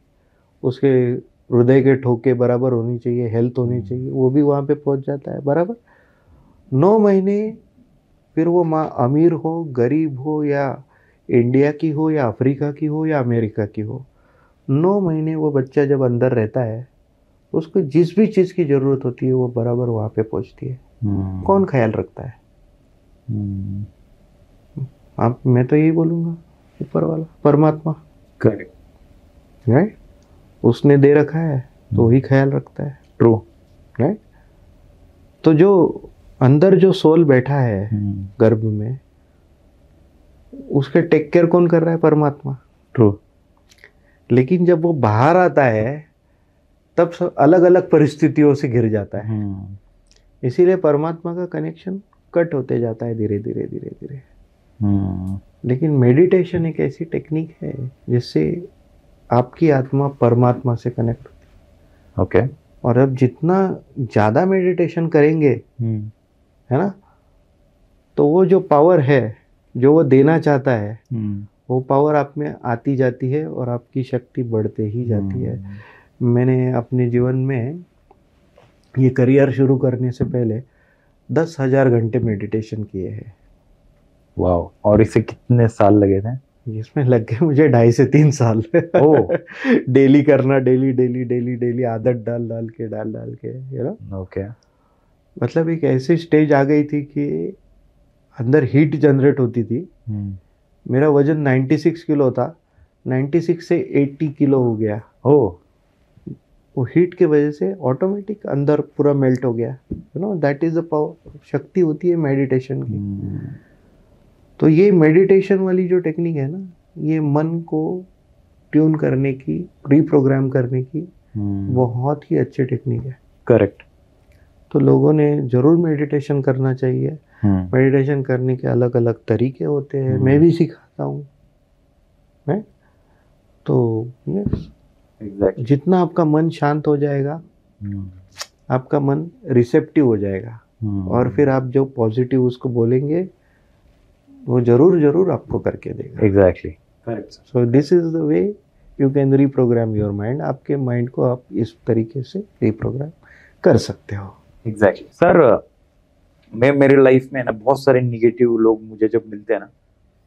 उसके हृदय के ठोके बराबर होनी चाहिए, हेल्थ होनी चाहिए, वो भी वहाँ पे पहुंच जाता है, बराबर। 9 महीने, फिर वो माँ अमीर हो, गरीब हो, या इंडिया की हो, या अफ्रीका की हो, या अमेरिका की हो, 9 महीने वो बच्चा जब अंदर रहता है, उसको जिस भी चीज़ की ज़रूरत होती है वो बराबर वहाँ पे पहुँचती है। कौन ख्याल रखता है? आप, मैं तो यही बोलूँगा, ऊपर वाला परमात्मा। करेक्ट। राइट, उसने दे रखा है तो वही ख्याल रखता है। ट्रू। राइट। तो जो अंदर जो सोल बैठा है गर्भ में, उसके टेक केयर कौन कर रहा है? परमात्मा। ट्रू। लेकिन जब वो बाहर आता है तब सब अलग अलग परिस्थितियों से घिर जाता है। इसीलिए परमात्मा का कनेक्शन कट होते जाता है धीरे धीरे धीरे धीरे। लेकिन मेडिटेशन एक ऐसी टेक्निक है जिससे आपकी आत्मा परमात्मा से कनेक्ट होती है। ओके। और अब जितना ज़्यादा मेडिटेशन करेंगे, है ना, तो वो जो पावर है जो वो देना चाहता है, वो पावर आप में आती जाती है और आपकी शक्ति बढ़ते ही जाती है। मैंने अपने जीवन में ये करियर शुरू करने से पहले 10,000 घंटे मेडिटेशन किए हैं। वाह। और इसे कितने साल लगे थे? इसमें लग गए मुझे 2.5 से 3 साल। डेली करना, डेली डेली डेली डेली, आदत डाल डाल के, यू नो। ओके। मतलब एक ऐसी स्टेज आ गई थी कि अंदर हीट जनरेट होती थी। मेरा वजन 96 किलो था, 96 से 80 किलो हो गया। ओह। वो हीट के वजह से ऑटोमेटिक अंदर पूरा मेल्ट हो गया। You know, that is the power, शक्ति होती है मेडिटेशन की। तो ये मेडिटेशन वाली जो टेक्निक है ना, ये मन को ट्यून करने की, रीप्रोग्राम करने की बहुत ही अच्छी टेक्निक है। करेक्ट। तो लोगों ने जरूर मेडिटेशन करना चाहिए। मेडिटेशन करने के अलग अलग तरीके होते हैं, मैं भी सिखाता हूँ, है। तो एग्जैक्टली। जितना आपका मन शांत हो जाएगा, आपका मन रिसेप्टिव हो जाएगा, और फिर आप जो पॉजिटिव उसको बोलेंगे वो जरूर जरूर आपको करके देगा। Exactly. Correct. So this is the way you can reprogram your mind. आपके माइंड को आप इस तरीके से रीप्रोग्राम कर सकते हो। एग्जैक्टली। सर मैं मेरे लाइफ में ना बहुत सारे निगेटिव लोग मुझे जब मिलते हैं ना,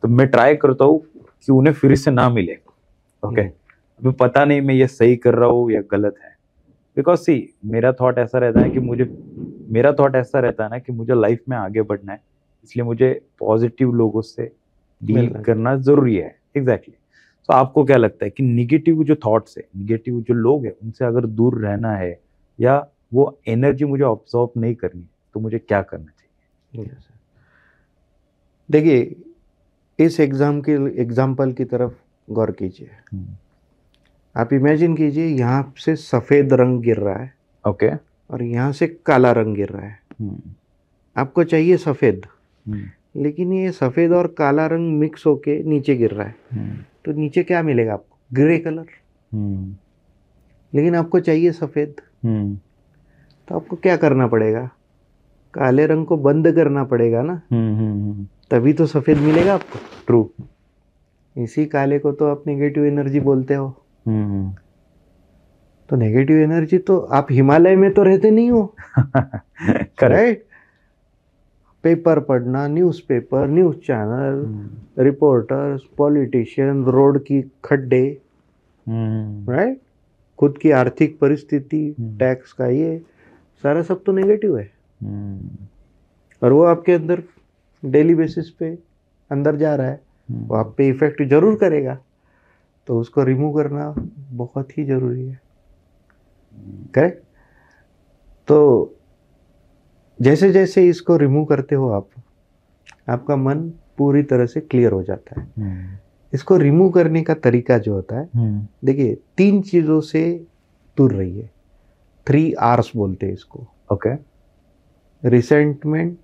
तो मैं ट्राई करता हूँ कि उन्हें फिर से ना मिले। ओके। अभी पता नहीं मैं ये सही कर रहा हूँ या गलत है, बिकॉज सी मेरा थॉट ऐसा रहता है कि मुझे लाइफ में आगे बढ़ना है, इसलिए मुझे पॉजिटिव लोगों से डील करना जरूरी है। एग्जैक्टली। तो आपको क्या लगता है कि निगेटिव जो थॉट्स है, निगेटिव जो लोग हैं, उनसे अगर दूर रहना है या वो एनर्जी मुझे ऑब्जॉर्व नहीं करनी, तो मुझे क्या करना चाहिए? देखिए, इस एग्जाम्पल की तरफ गौर कीजिए। आप इमेजिन कीजिए, यहाँ से सफेद रंग गिर रहा है, और यहाँ से काला रंग गिर रहा है। आपको चाहिए सफेद, लेकिन ये सफ़ेद और काला रंग मिक्स होके नीचे गिर रहा है, तो नीचे क्या मिलेगा आपको? Grey colour. लेकिन आपको चाहिए सफ़ेद, तो आपको क्या करना पड़ेगा? काले रंग को बंद करना पड़ेगा ना, तभी तो सफ़ेद मिलेगा आपको। ट्रू। इसी काले को तो आप नेगेटिव एनर्जी बोलते हो। तो नेगेटिव एनर्जी तो आप हिमालय में तो रहते नहीं हो, राइट? पेपर पढ़ना, newspaper, news channel, reporters, politician, road की खड्डे, राइट? खुद की आर्थिक परिस्थिति, टैक्स का ये सारा सब तो नेगेटिव है। और वो आपके अंदर डेली बेसिस पे अंदर जा रहा है, वो आप पे इफेक्ट जरूर करेगा, तो उसको रिमूव करना बहुत ही जरूरी है। करेक्ट? तो जैसे जैसे इसको रिमूव करते हो आप, आपका मन पूरी तरह से क्लियर हो जाता है। इसको रिमूव करने का तरीका जो होता है, देखिए 3 चीज़ों से दूर रहिए। 3 R's बोलते हैं इसको। Okay. Resentment,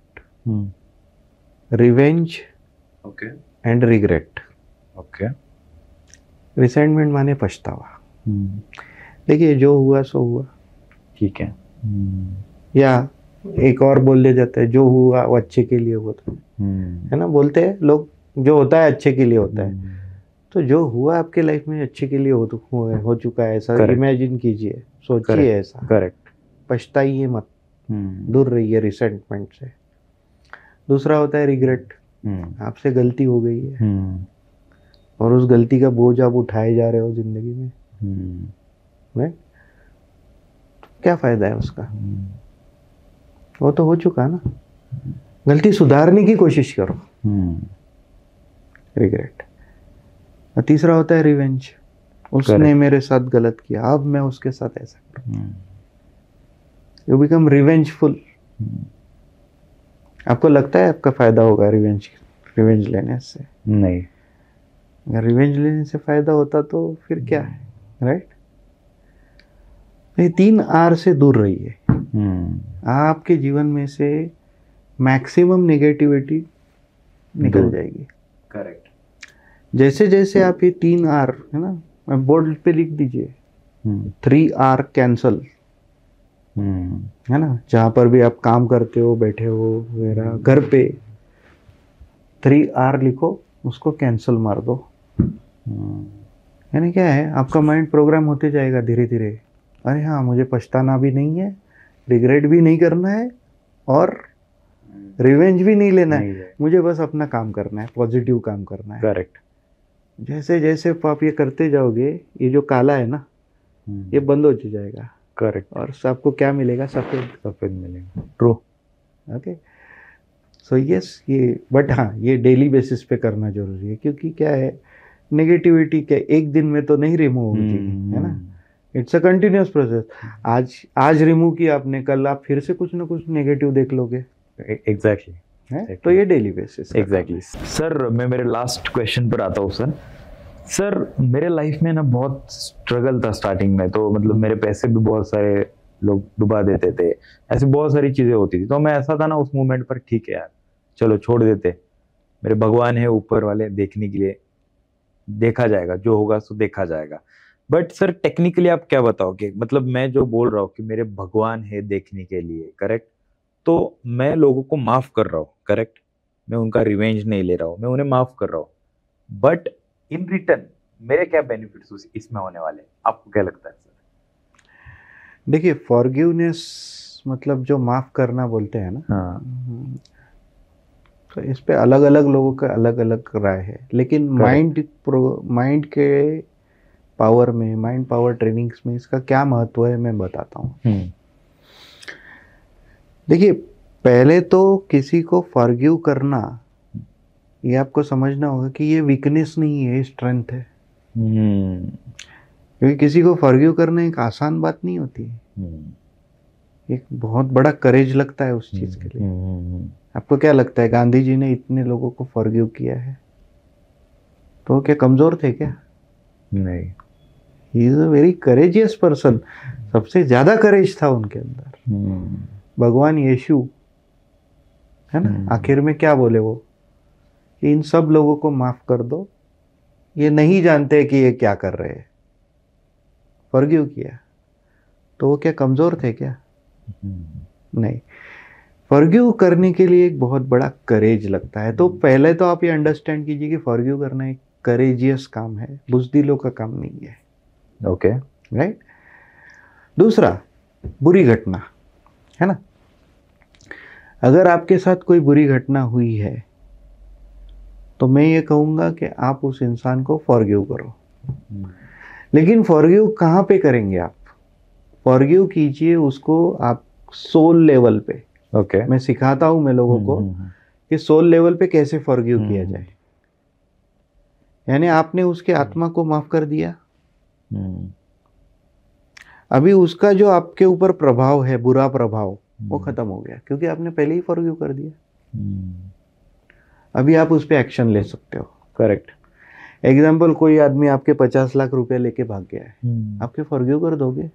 revenge okay and regret. Okay. Resentment माने पछतावा। देखिए जो हुआ सो हुआ, ठीक है। या एक और बोल दिया जाता है जो हुआ वो अच्छे के लिए हुआ था, है ना? बोलते हैं लोग जो होता है अच्छे के लिए होता है। तो जो हुआ आपके लाइफ में अच्छे के लिए हो चुका है, ऐसा इमेजिन कीजिए, सोचिए ऐसा। करेक्ट। पछताइए मत, दूर रहिए रिसेंटमेंट से। दूसरा होता है रिग्रेट। आपसे गलती हो गई है और उस गलती का बोझ आप उठाए जा रहे हो जिंदगी में, राइट? क्या फायदा है उसका? वो तो हो चुका ना। गलती सुधारने की कोशिश करो, रिग्रेट। और तीसरा होता है रिवेंज। उसने मेरे साथ गलत किया, अब मैं उसके साथ ऐसा करूं। You become revengeful. आपको लगता है आपका फायदा होगा रिवेंज लेने से? नहीं। अगर रिवेंज लेने से फायदा होता तो फिर क्या है, राइट? ये 3 R से दूर रहिए। आपके जीवन में से मैक्सिमम नेगेटिविटी निकल जाएगी। करेक्ट। जैसे जैसे आप ये 3 R, है ना, मैं बोर्ड पे लिख दीजिए। 3 R कैंसल, है ना? जहाँ पर भी आप काम करते हो, बैठे हो वगैरह, घर पे 3 R लिखो, उसको कैंसल मार दो। यानी क्या है, आपका माइंड प्रोग्राम होते जाएगा धीरे धीरे। अरे हाँ, मुझे पछताना भी नहीं है, रिग्रेट भी नहीं करना है और रिवेंज भी नहीं लेना है। मुझे बस अपना काम करना है, पॉजिटिव काम करना है। करेक्ट। जैसे जैसे आप ये करते जाओगे, ये जो काला है ना, ये बंद हो जाएगा। करेक्ट। और आपको क्या मिलेगा? सफ़ेद मिलेगा। ट्रू। ओके। सो यस, ये बट हाँ, ये डेली बेसिस पे करना जरूरी है, क्योंकि क्या है, नेगेटिविटी क्या एक दिन में तो नहीं रिमूव होती है ना। It's a continuous process. आज रिमूव किया आपने, कल आप फिर से कुछ ना कुछ नेगेटिव देख लोगे। एग्जैक्टली। तो ये डेली बेसिस। एग्जैक्टली। सर मैं मेरे लास्ट क्वेश्चन पर आता हूँ। सर मेरे लाइफ में ना बहुत स्ट्रगल था स्टार्टिंग में, तो मतलब मेरे पैसे भी बहुत सारे लोग डुबा देते थे, ऐसी बहुत सारी चीजें होती थी। तो मैं ऐसा था ना उस मोमेंट पर, ठीक है यार चलो छोड़ देते, मेरे भगवान है ऊपर वाले देखने के लिए, देखा जाएगा जो होगा सो देखा जाएगा। बट सर टेक्निकली आप क्या बताओगे, मतलब मैं जो बोल रहा हूँ कि मेरे भगवान है देखने के लिए, करेक्ट? तो मैं लोगों को माफ कर रहा हूँ, करेक्ट? मैं उनका रिवेंज नहीं ले रहा हूँ, मैं उन्हें माफ कर रहा हूँ, बट इन रिटर्न मेरे क्या बेनिफिट्स इसमें होने वाले, आपको क्या लगता है सर? देखिए, फॉरगिवनेस मतलब जो माफ करना बोलते हैं ना, हाँ। तो इस पे अलग अलग लोगों का अलग अलग राय है। लेकिन माइंड के पावर में, माइंड पावर ट्रेनिंग्स में इसका क्या महत्व है मैं बताता हूँ। देखिए, पहले तो किसी को फॉरगिव करना, ये आपको समझना होगा कि ये वीकनेस नहीं है, स्ट्रेंथ है। क्योंकि किसी को फॉरगिव करना एक आसान बात नहीं होती है। एक बहुत बड़ा करेज लगता है उस चीज के लिए। आपको क्या लगता है, गांधी जी ने इतने लोगों को फॉरगिव किया है, तो वो क्या कमजोर थे क्या? नहीं। He is a very courageous person. सबसे ज्यादा करेज था उनके अंदर। भगवान यीशु, है ना, आखिर में क्या बोले वो? कि इन सब लोगों को माफ कर दो, ये नहीं जानते कि ये क्या कर रहे हैं, फॉरगिव किया, तो वो क्या कमजोर थे क्या? नहीं। फॉरगिव करने के लिए एक बहुत बड़ा करेज लगता है। तो पहले तो आप ये अंडरस्टैंड कीजिए कि फॉरगिव करना एक करेजियस काम है, बुज़दिलों का काम नहीं है। Okay, right. दूसरा, बुरी घटना है ना, अगर आपके साथ कोई बुरी घटना हुई है तो मैं ये कहूँगा कि आप उस इंसान को फॉरगिव करो। लेकिन फॉरगिव कहाँ पे करेंगे आप? फॉरगिव कीजिए उसको आप सोल लेवल पे। ओके, मैं सिखाता हूँ मैं लोगों को कि सोल लेवल पे कैसे फॉरगिव किया जाए। यानी आपने उसके आत्मा को माफ कर दिया, अभी उसका जो आपके ऊपर प्रभाव है, बुरा प्रभाव, वो खत्म हो गया क्योंकि आपने पहले ही फॉरगिव कर दिया। अभी आप उस पर एक्शन ले सकते हो। करेक्ट। एग्जाम्पल, कोई आदमी आपके 50 लाख रुपए लेके भाग गया है, आपके फॉरगिव कर दोगे?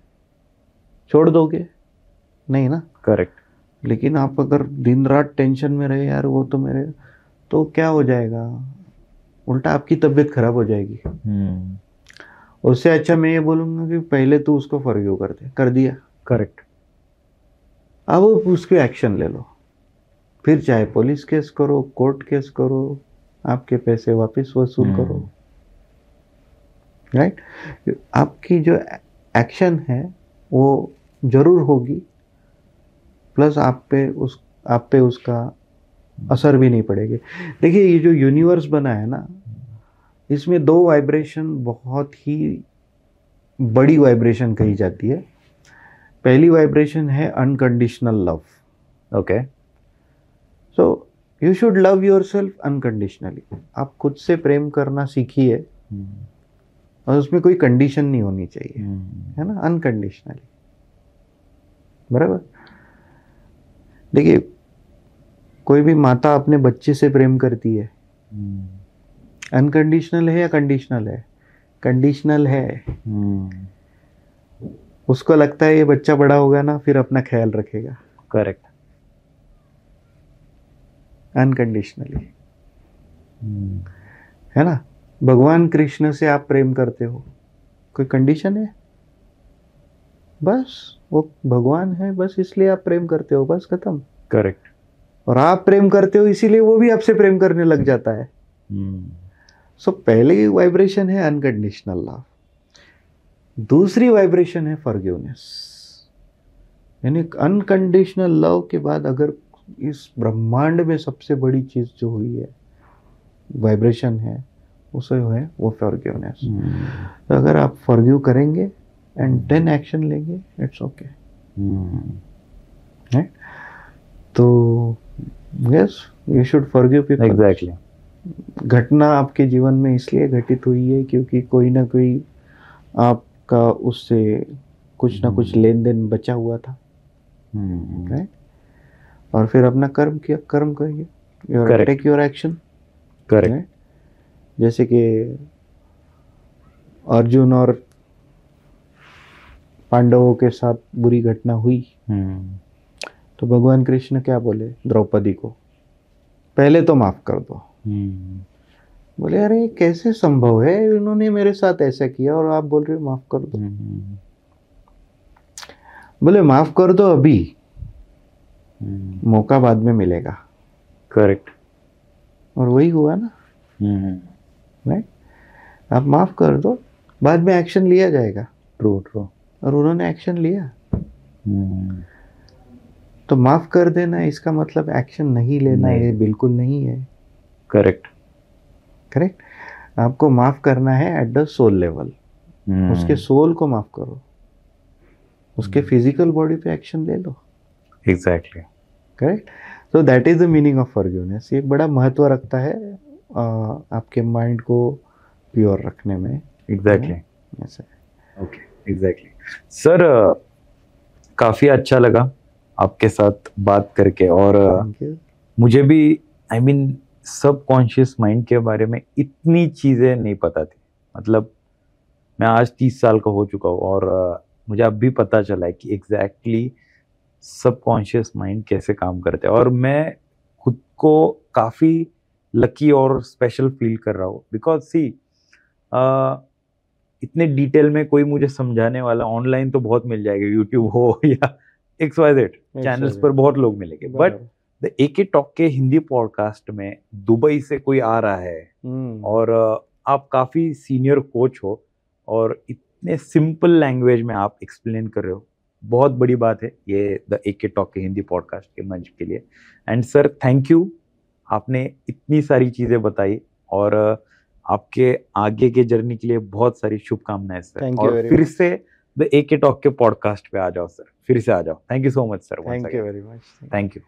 छोड़ दोगे? नहीं ना। करेक्ट। लेकिन आप अगर दिन रात टेंशन में रहे, यार वो तो मेरे, तो क्या हो जाएगा? उल्टा आपकी तबीयत खराब हो जाएगी। उससे अच्छा मैं ये बोलूँगा कि पहले तो उसको फॉरगिव कर दे। कर दिया, करेक्ट। अब उसके एक्शन ले लो, फिर चाहे पुलिस केस करो, कोर्ट केस करो, आपके पैसे वापस वसूल करो। राइट। आपकी जो एक्शन है वो जरूर होगी, प्लस आप पे उसका असर भी नहीं पड़ेगी। देखिए, ये जो यूनिवर्स बना है ना, इसमें दो वाइब्रेशन बहुत ही बड़ी वाइब्रेशन कही जाती है। पहली वाइब्रेशन है unconditional love. Okay. So you should love yourself unconditionally. आप खुद से प्रेम करना सीखिए और उसमें कोई कंडीशन नहीं होनी चाहिए, है ना, अनकंडीशनली। बराबर। देखिए, कोई भी माता अपने बच्चे से प्रेम करती है, अनकंडीशनल है या कंडीशनल है? कंडीशनल है। उसको लगता है ये बच्चा बड़ा होगा ना, फिर अपना ख्याल रखेगा। करेक्ट। अनकंडीशनली, है ना। भगवान कृष्ण से आप प्रेम करते हो, कोई कंडीशन है? बस वो भगवान है, बस इसलिए आप प्रेम करते हो, बस खत्म। करेक्ट। और आप प्रेम करते हो इसीलिए वो भी आपसे प्रेम करने लग जाता है। सो पहली वाइब्रेशन है अनकंडीशनल लव, दूसरी वाइब्रेशन है फॉरगिवनेस। यानी अनकंडीशनल लव के बाद अगर इस ब्रह्मांड में सबसे बड़ी चीज जो हुई है, वाइब्रेशन है, उसे है वो फॉरगिवनेस। तो अगर आप फॉरगिव करेंगे एंड देन एक्शन लेंगे, इट्स ओके। तो yes, you should forgive people. Exactly. घटना आपके जीवन में इसलिए घटित हुई है क्योंकि कोई ना कोई आपका उससे कुछ ना कुछ लेन देन बचा हुआ था। राइट। और फिर अपना कर्म किया, कर्म करिए, your take your action. Correct. जैसे कि अर्जुन और पांडवों के साथ बुरी घटना हुई, तो भगवान कृष्ण क्या बोले द्रौपदी को? पहले तो माफ कर दो। बोले, अरे कैसे संभव है, उन्होंने मेरे साथ ऐसा किया और आप बोल रहे हो माफ कर दो। बोले, माफ कर दो अभी, मौका बाद में मिलेगा। करेक्ट। और वही हुआ ना। राइट। आप माफ कर दो, बाद में एक्शन लिया जाएगा। True true. और उन्होंने एक्शन लिया। तो माफ कर देना इसका मतलब एक्शन नहीं लेना, ये बिल्कुल नहीं है। करेक्ट। करेक्ट। आपको माफ करना है एट द सोल लेवल। उसके सोल को माफ करो, उसके फिजिकल बॉडी पे एक्शन ले लो। Exactly. Correct. So that is the meaning of forgiveness. ये बड़ा महत्व रखता है आपके माइंड को प्योर रखने में। एग्जैक्टली। ऐसा। Okay, exactly. सर, काफी अच्छा लगा आपके साथ बात करके, और मुझे भी आई मीन सबकॉन्शियस माइंड के बारे में इतनी चीजें नहीं पता थी। मतलब मैं आज 30 साल का हो चुका हूँ और मुझे अब भी पता चला है कि एग्जैक्टली सबकॉन्शियस माइंड कैसे काम करते हैं। और मैं खुद को काफी लकी और स्पेशल फील कर रहा हूँ, बिकॉज सी इतने डिटेल में कोई मुझे समझाने वाला ऑनलाइन तो बहुत मिल जाएगा, यूट्यूब हो या XYZ चैनल्स पर बहुत लोग मिलेंगे, बट द एके टॉक के हिंदी पॉडकास्ट में दुबई से कोई आ रहा है और आप काफी सीनियर कोच हो और इतने सिंपल लैंग्वेज में आप एक्सप्लेन कर रहे हो, बहुत बड़ी बात है ये द एके टॉक के हिंदी पॉडकास्ट के मंच के लिए। एंड सर थैंक यू, आपने इतनी सारी चीजें बताई और आपके आगे के जर्नी के लिए बहुत सारी शुभकामनाएं सर। और फिर से द एके टॉक के पॉडकास्ट पे आ जाओ सर, फिर से आ जाओ। Thank you so much sir. Thank you very much. Thank you.